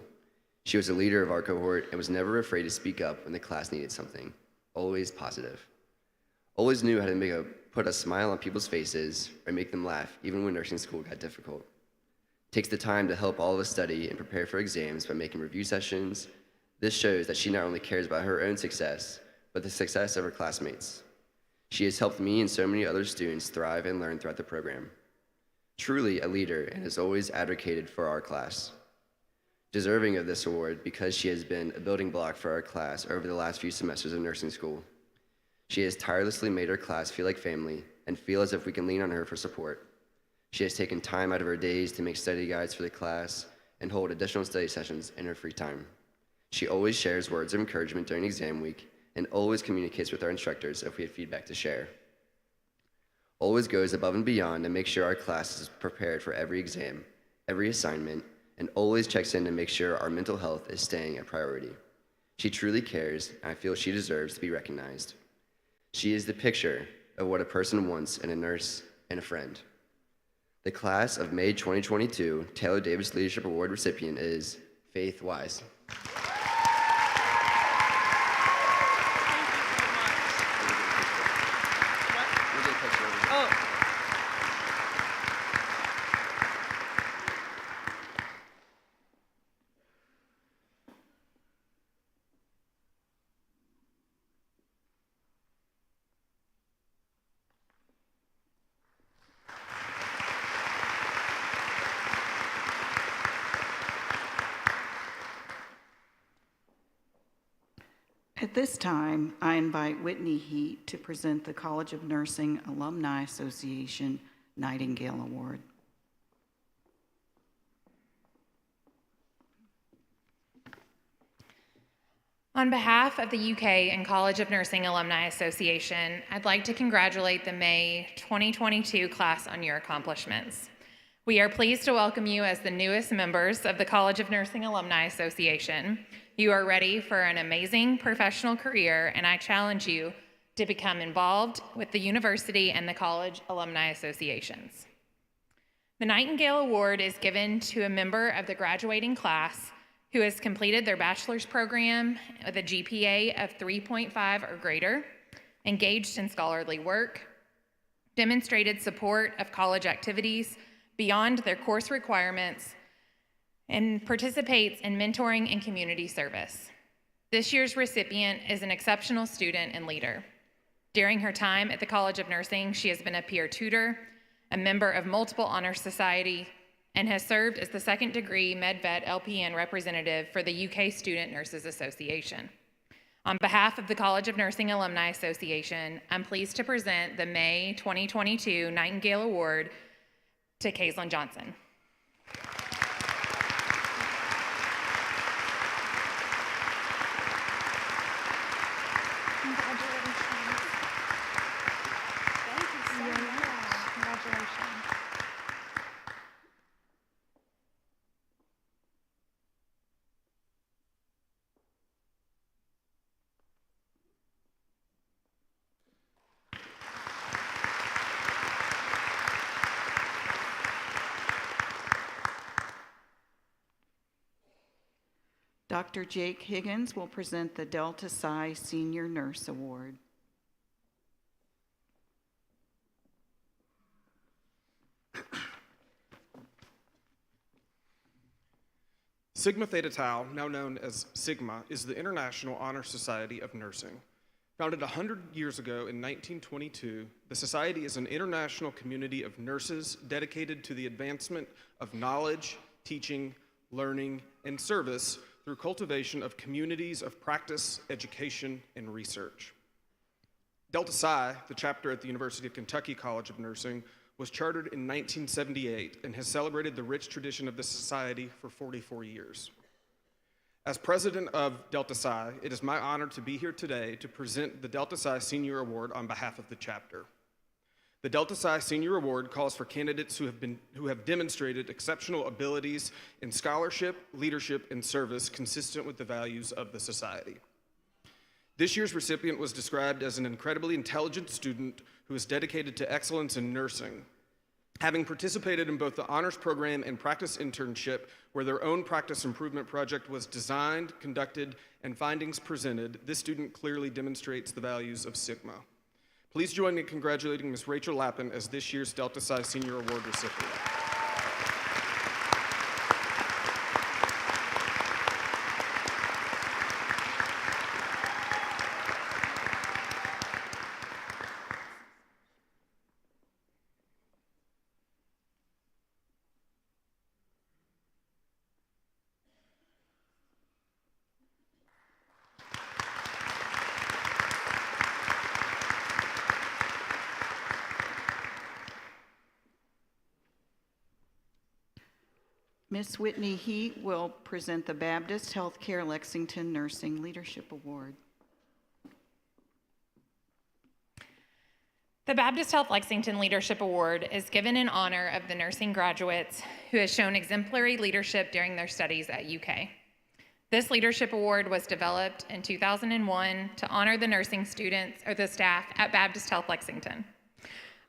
She was a leader of our cohort and was never afraid to speak up when the class needed something. Always positive. Always knew how to put a smile on people's faces or make them laugh even when nursing school got difficult. Takes the time to help all of us study and prepare for exams by making review sessions. This shows that she not only cares about her own success, but the success of her classmates. She has helped me and so many other students thrive and learn throughout the program. Truly a leader and has always advocated for our class. Deserving of this award because she has been a building block for our class over the last few semesters of nursing school. She has tirelessly made our class feel like family and feel as if we can lean on her for support. She has taken time out of her days to make study guides for the class and hold additional study sessions in her free time. She always shares words of encouragement during exam week and always communicates with our instructors if we have feedback to share. Always goes above and beyond to make sure our class is prepared for every exam, every assignment, and always checks in to make sure our mental health is staying a priority. She truly cares, and I feel she deserves to be recognized. She is the picture of what a person wants in a nurse and a friend. The class of May 2022 Taylor Davis Leadership Award recipient is Faith Wise. At this time, I invite Whitney Heat to present the College of Nursing Alumni Association Nightingale Award. On behalf of the UK and College of Nursing Alumni Association, I'd like to congratulate the May 2022 class on your accomplishments. We are pleased to welcome you as the newest members of the College of Nursing Alumni Association. You are ready for an amazing professional career, and I challenge you to become involved with the university and the college alumni associations. The Nightingale Award is given to a member of the graduating class who has completed their bachelor's program with a GPA of 3.5 or greater, engaged in scholarly work, demonstrated support of college activities beyond their course requirements, and participates in mentoring and community service. This year's recipient is an exceptional student and leader. During her time at the College of Nursing, she has been a peer tutor, a member of multiple honor society, and has served as the second degree MedVet LPN representative for the UK Student Nurses Association. On behalf of the College of Nursing Alumni Association, I'm pleased to present the May 2022 Nightingale Award to Kaislyn Johnson. Dr. Jake Higgins will present the Delta Psi Senior Nurse Award. Sigma Theta Tau, now known as Sigma, is the International Honor Society of Nursing. Founded 100 years ago in 1922, the society is an international community of nurses dedicated to the advancement of knowledge, teaching, learning, and service through cultivation of communities of practice, education, and research. Delta Psi, the chapter at the University of Kentucky College of Nursing, was chartered in 1978 and has celebrated the rich tradition of the society for 44 years. As president of Delta Psi, it is my honor to be here today to present the Delta Psi Senior Award on behalf of the chapter. The Delta Psi Senior Award calls for candidates who have demonstrated exceptional abilities in scholarship, leadership, and service consistent with the values of the society. This year's recipient was described as an incredibly intelligent student who is dedicated to excellence in nursing. Having participated in both the honors program and practice internship, where their own practice improvement project was designed, conducted, and findings presented, this student clearly demonstrates the values of Sigma. Please join me in congratulating Ms. Rachel Lappin as this year's Delta Psi Senior Award recipient. Ms. Whitney Heat will present the Baptist Healthcare Lexington Nursing Leadership Award. The Baptist Health Lexington Leadership Award is given in honor of the nursing graduates who have shown exemplary leadership during their studies at UK. This leadership award was developed in 2001 to honor the nursing students or the staff at Baptist Health Lexington.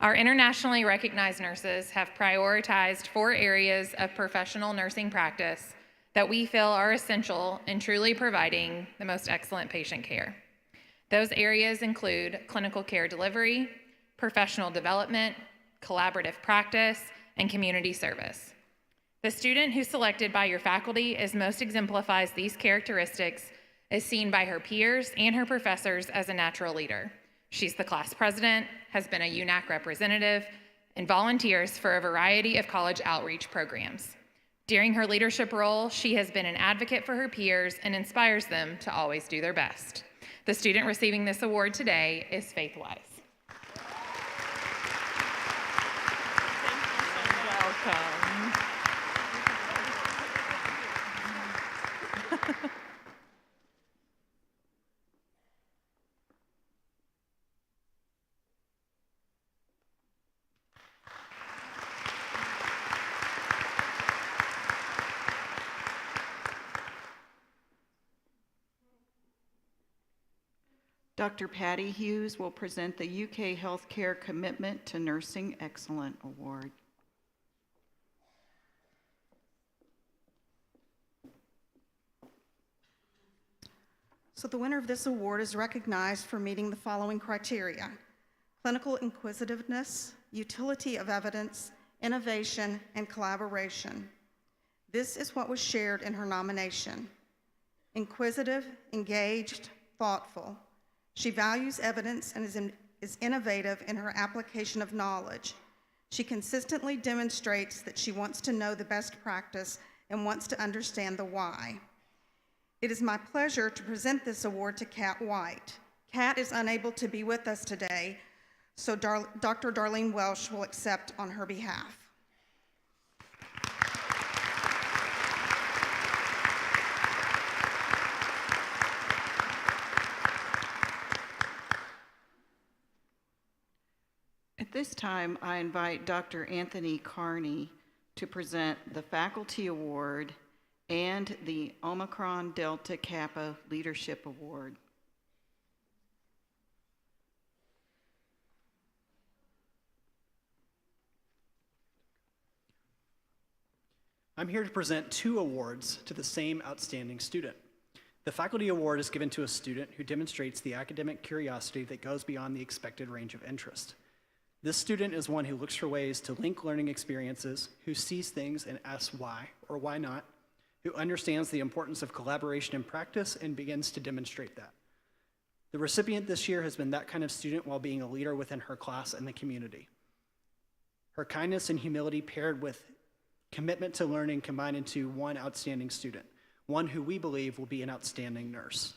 Our internationally recognized nurses have prioritized 4 areas of professional nursing practice that we feel are essential in truly providing the most excellent patient care. Those areas include clinical care delivery, professional development, collaborative practice, and community service. The student who's selected by your faculty as most exemplifies these characteristics is seen by her peers and her professors as a natural leader. She's the class president, has been a UNAC representative, and volunteers for a variety of college outreach programs. During her leadership role, she has been an advocate for her peers and inspires them to always do their best. The student receiving this award today is Faith Wise. Welcome. Dr. Patty Hughes will present the UK Healthcare Commitment to Nursing Excellent Award. So the winner of this award is recognized for meeting the following criteria: clinical inquisitiveness, utility of evidence, innovation, and collaboration. This is what was shared in her nomination. Inquisitive, engaged, thoughtful. She values evidence and is is innovative in her application of knowledge. She consistently demonstrates that she wants to know the best practice and wants to understand the why. It is my pleasure to present this award to Kat White. Kat is unable to be with us today, so Dr. Darlene Welsh will accept on her behalf. At this time, I invite Dr. Anthony Carney to present the Faculty Award and the Omicron Delta Kappa Leadership Award. I'm here to present 2 awards to the same outstanding student. The Faculty Award is given to a student who demonstrates the academic curiosity that goes beyond the expected range of interest. This student is one who looks for ways to link learning experiences, who sees things and asks why or why not, who understands the importance of collaboration in practice and begins to demonstrate that. The recipient this year has been that kind of student while being a leader within her class and the community. Her kindness and humility paired with commitment to learning combined into one outstanding student, one who we believe will be an outstanding nurse.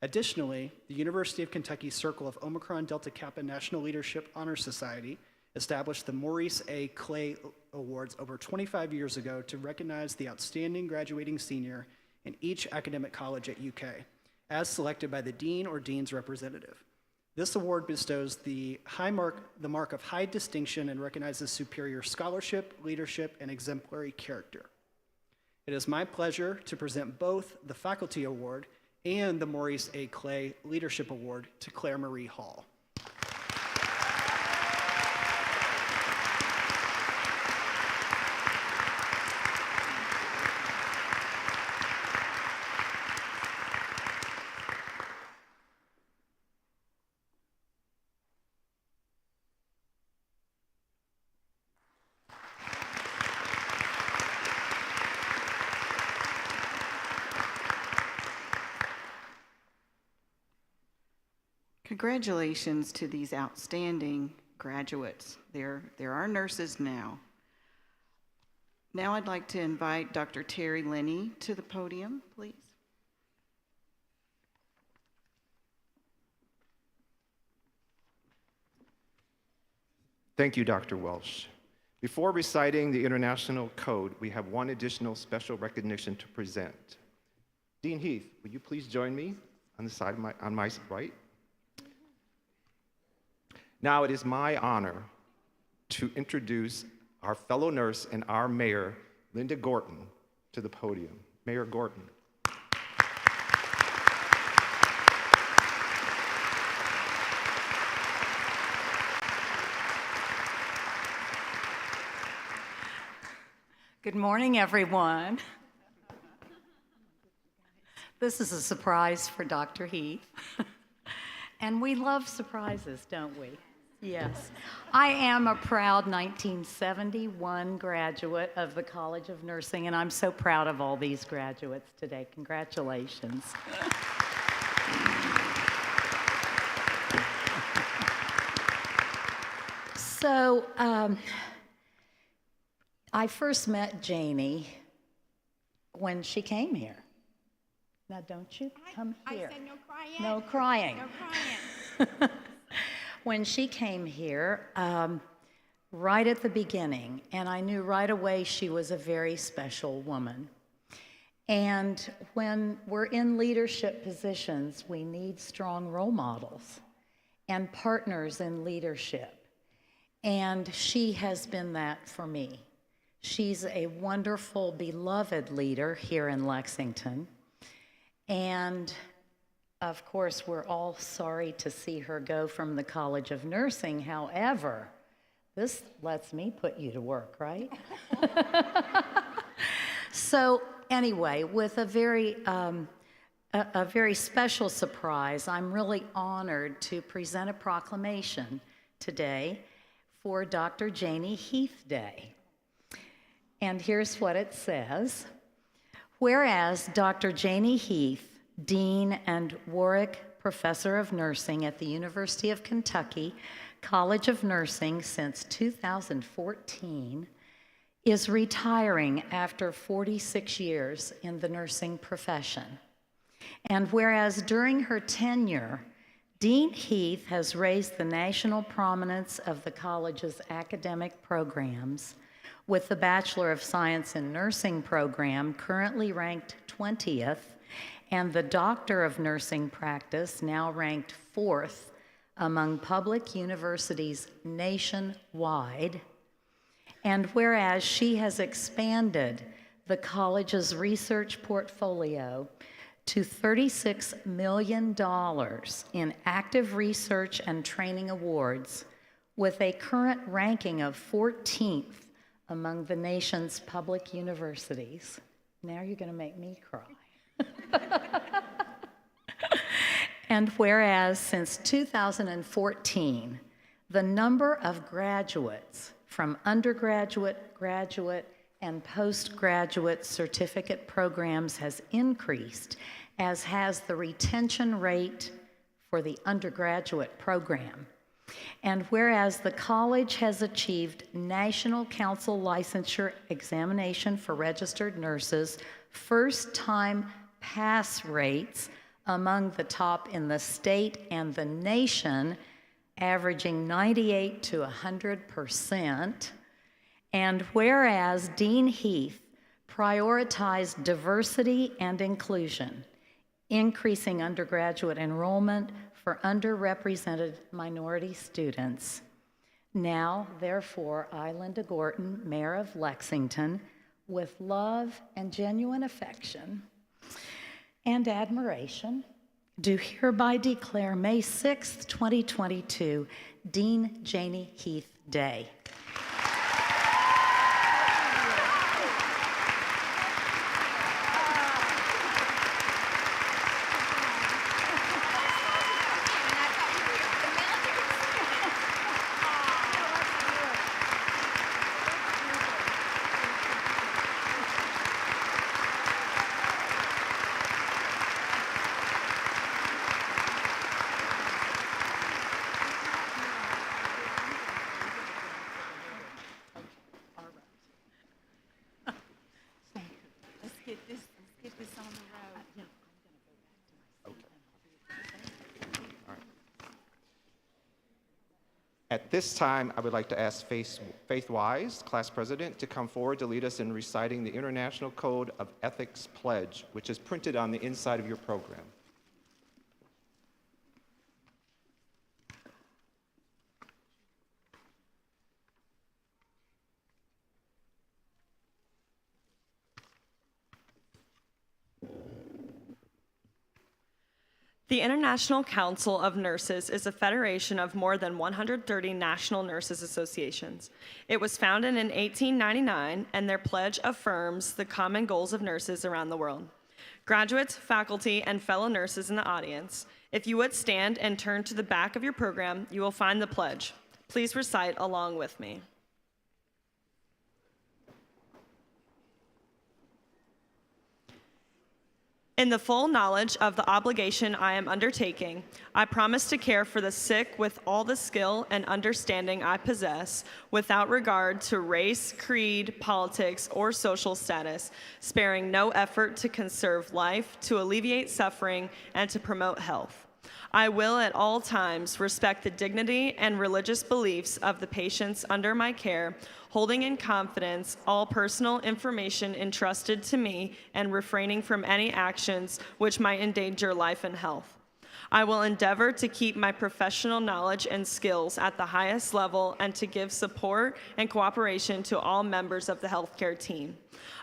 Additionally, the University of Kentucky Circle of Omicron Delta Kappa National Leadership Honor Society established the Maurice A. Clay Awards over 25 years ago to recognize the outstanding graduating senior in each academic college at UK, as selected by the dean or dean's representative. This award bestows the mark of high distinction and recognizes superior scholarship, leadership, and exemplary character. It is my pleasure to present both the Faculty Award and the Maurice A. Clay Leadership Award to Claire Marie Hall. Congratulations to these outstanding graduates. They're our nurses now. Now I'd like to invite Dr. Terry Linney to the podium, please. Thank you, Dr. Welsh. Before reciting the International Code, we have one additional special recognition to present. Dean Heath, will you please join me on the side of on my right? Now it is my honor to introduce our fellow nurse and our mayor, Linda Gorton, to the podium. Mayor Gorton. Good morning, everyone. This is a surprise for Dr. Heath. And we love surprises, don't we? Yes. I am a proud 1971 graduate of the College of Nursing, and I'm so proud of all these graduates today. Congratulations. So, I first met Janie when she came here. Now, don't you come here. I said no crying. No crying. No crying. When she came here, right at the beginning, and I knew right away she was a very special woman. And when we're in leadership positions, we need strong role models and partners in leadership. And she has been that for me. She's a wonderful, beloved leader here in Lexington. And of course, we're all sorry to see her go from the College of Nursing. However, this lets me put you to work, right? So anyway, with a very special surprise, I'm really honored to present a proclamation today for Dr. Janie Heath Day. And here's what it says. Whereas Dr. Janie Heath, Dean and Warwick professor of nursing at the University of Kentucky College of Nursing since 2014, is retiring after 46 years in the nursing profession. And whereas during her tenure, Dean Heath has raised the national prominence of the college's academic programs, with the Bachelor of Science in Nursing program currently ranked 20th, and the Doctor of Nursing practice now ranked 4th among public universities nationwide. And whereas she has expanded the college's research portfolio to $36 million in active research and training awards, with a current ranking of 14th among the nation's public universities. Now you're going to make me cry. And whereas since 2014, the number of graduates from undergraduate, graduate, and postgraduate certificate programs has increased, as has the retention rate for the undergraduate program. And whereas the college has achieved National Council Licensure Examination for Registered Nurses first-time pass rates among the top in the state and the nation, averaging 98 to 100%, and whereas Dean Heath prioritized diversity and inclusion, increasing undergraduate enrollment for underrepresented minority students. Now, therefore, I, Linda Gorton, Mayor of Lexington, with love and genuine affection and admiration, do hereby declare May 6th, 2022, Dean Janie Heath Day. At this time, I would like to ask Faith Wise, class president, to come forward to lead us in reciting the International Code of Ethics Pledge, which is printed on the inside of your program. The International Council of Nurses is a federation of more than 130 national nurses associations. It was founded in 1899, and their pledge affirms the common goals of nurses around the world. Graduates, faculty, and fellow nurses in the audience, if you would stand and turn to the back of your program, you will find the pledge. Please recite along with me. In the full knowledge of the obligation I am undertaking, I promise to care for the sick with all the skill and understanding I possess, without regard to race, creed, politics, or social status, sparing no effort to conserve life, to alleviate suffering, and to promote health. I will at all times respect the dignity and religious beliefs of the patients under my care, holding in confidence all personal information entrusted to me and refraining from any actions which might endanger life and health. I will endeavor to keep my professional knowledge and skills at the highest level and to give support and cooperation to all members of the healthcare team.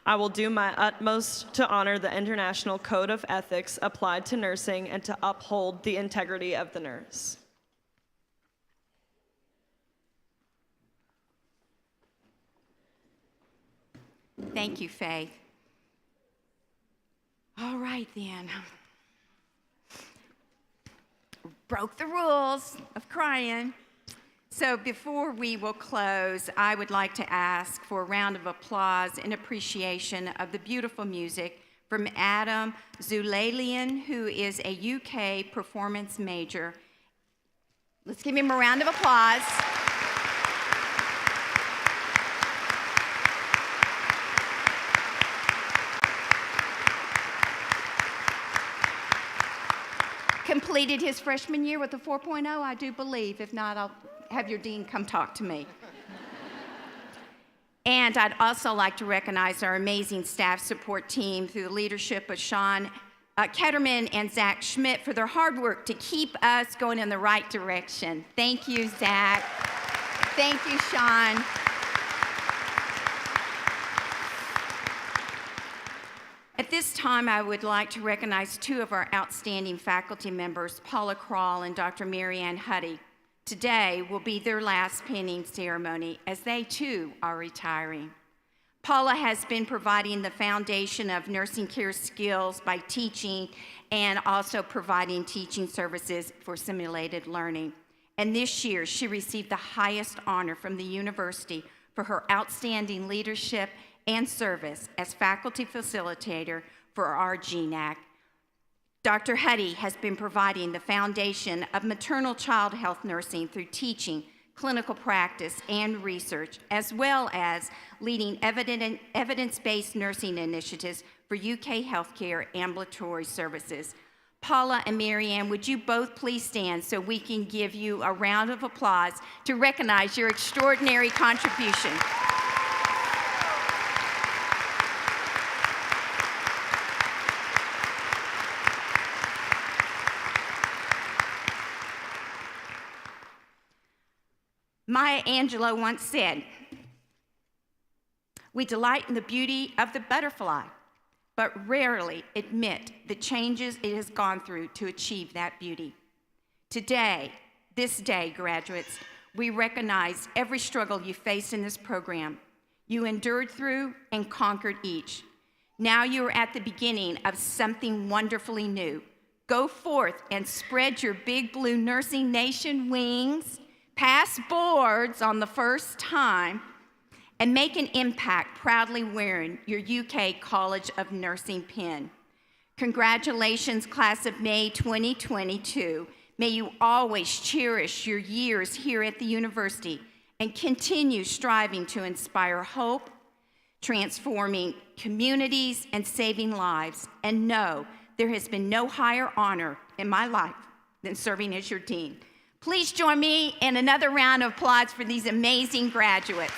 I will do my utmost to honor the International Code of Ethics applied to nursing and to uphold the integrity of the nurse. Thank you, Faith. All right, then. Broke the rules of crying. So before we will close, I would like to ask for a round of applause in appreciation of the beautiful music from Adam Zulalian, who is a UK performance major. Let's give him a round of applause. Completed his freshman year with a 4.0, I do believe. If not, I'll have your dean come talk to me. And I'd also like to recognize our amazing staff support team through the leadership of Sean Ketterman and Zach Schmidt for their hard work to keep us going in the right direction. Thank you, Zach. Thank you, Sean. At this time, I would like to recognize two of our outstanding faculty members, Paula Krall and Dr. Mary Ann Huddy. Today will be their last pinning ceremony as they too are retiring. Paula has been providing the foundation of nursing care skills by teaching and also providing teaching services for simulated learning. And this year, she received the highest honor from the university for her outstanding leadership and service as faculty facilitator for our GNAC. Dr. Huddy has been providing the foundation of maternal child health nursing through teaching, clinical practice, and research, as well as leading evidence-based nursing initiatives for UK healthcare ambulatory services. Paula and Marianne, would you both please stand so we can give you a round of applause to recognize your extraordinary contribution. Maya Angelou once said, "We delight in the beauty of the butterfly, but rarely admit the changes it has gone through to achieve that beauty." Today, this day, graduates, we recognize every struggle you faced in this program. You endured through and conquered each. Now you are at the beginning of something wonderfully new. Go forth and spread your big blue nursing nation wings, pass boards on the first time, and make an impact proudly wearing your UK College of Nursing pin. Congratulations, class of May 2022. May you always cherish your years here at the university and continue striving to inspire hope, transforming communities, and saving lives. And know there has been no higher honor in my life than serving as your dean. Please join me in another round of applause for these amazing graduates.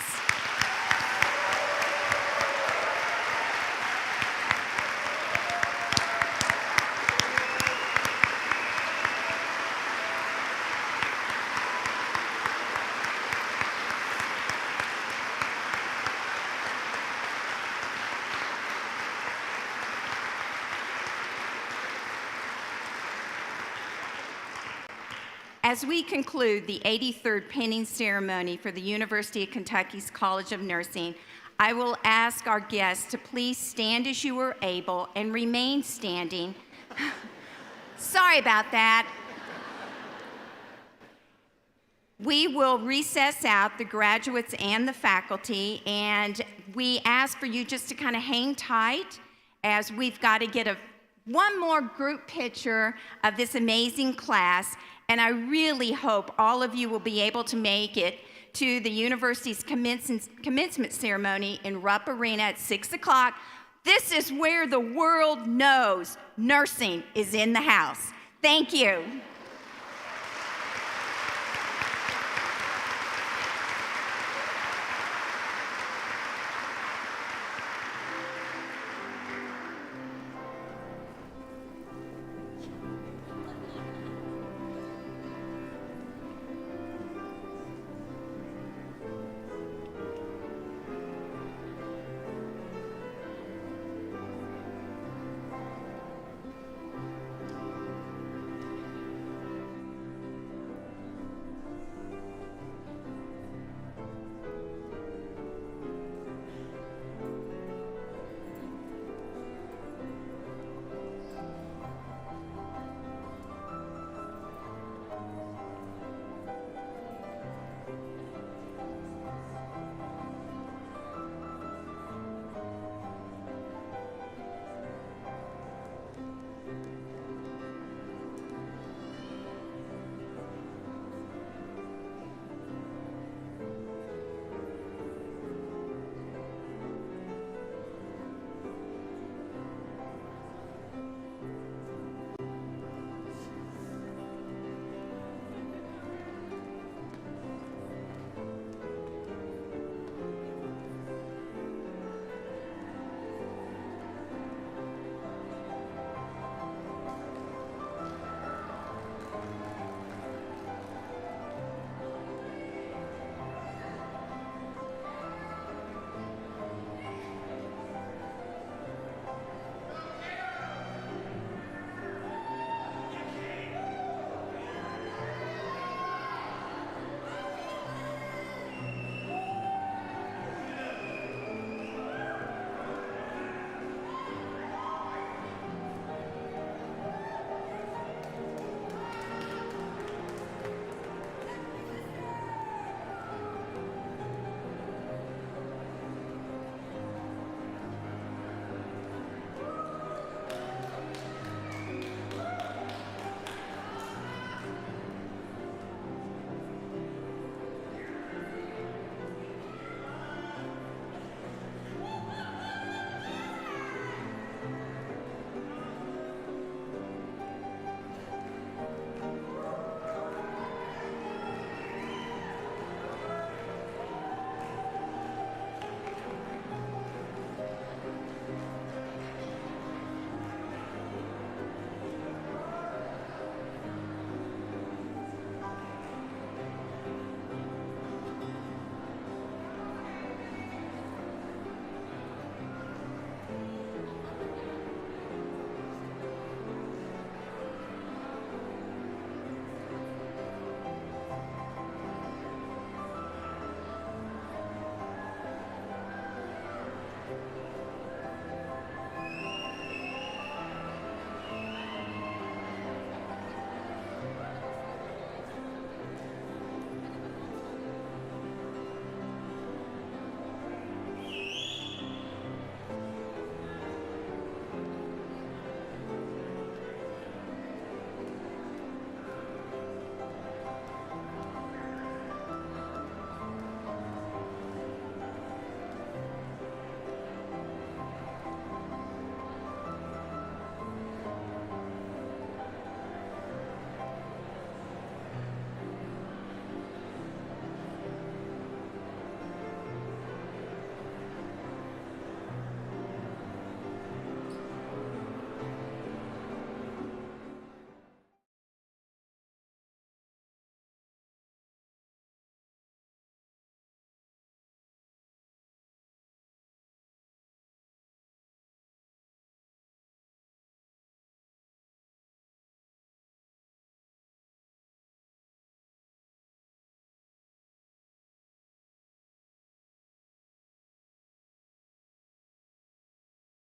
As we conclude the 83rd pinning ceremony for the University of Kentucky's College of Nursing, I will ask our guests to please stand as you are able and remain standing. Sorry about that. We will recess out the graduates and the faculty, and we ask for you just to kind of hang tight as we've got to get one more group picture of this amazing class. And I really hope all of you will be able to make it to the university's commencement ceremony in Rupp Arena at 6 o'clock. This is where the world knows nursing is in the house. Thank you.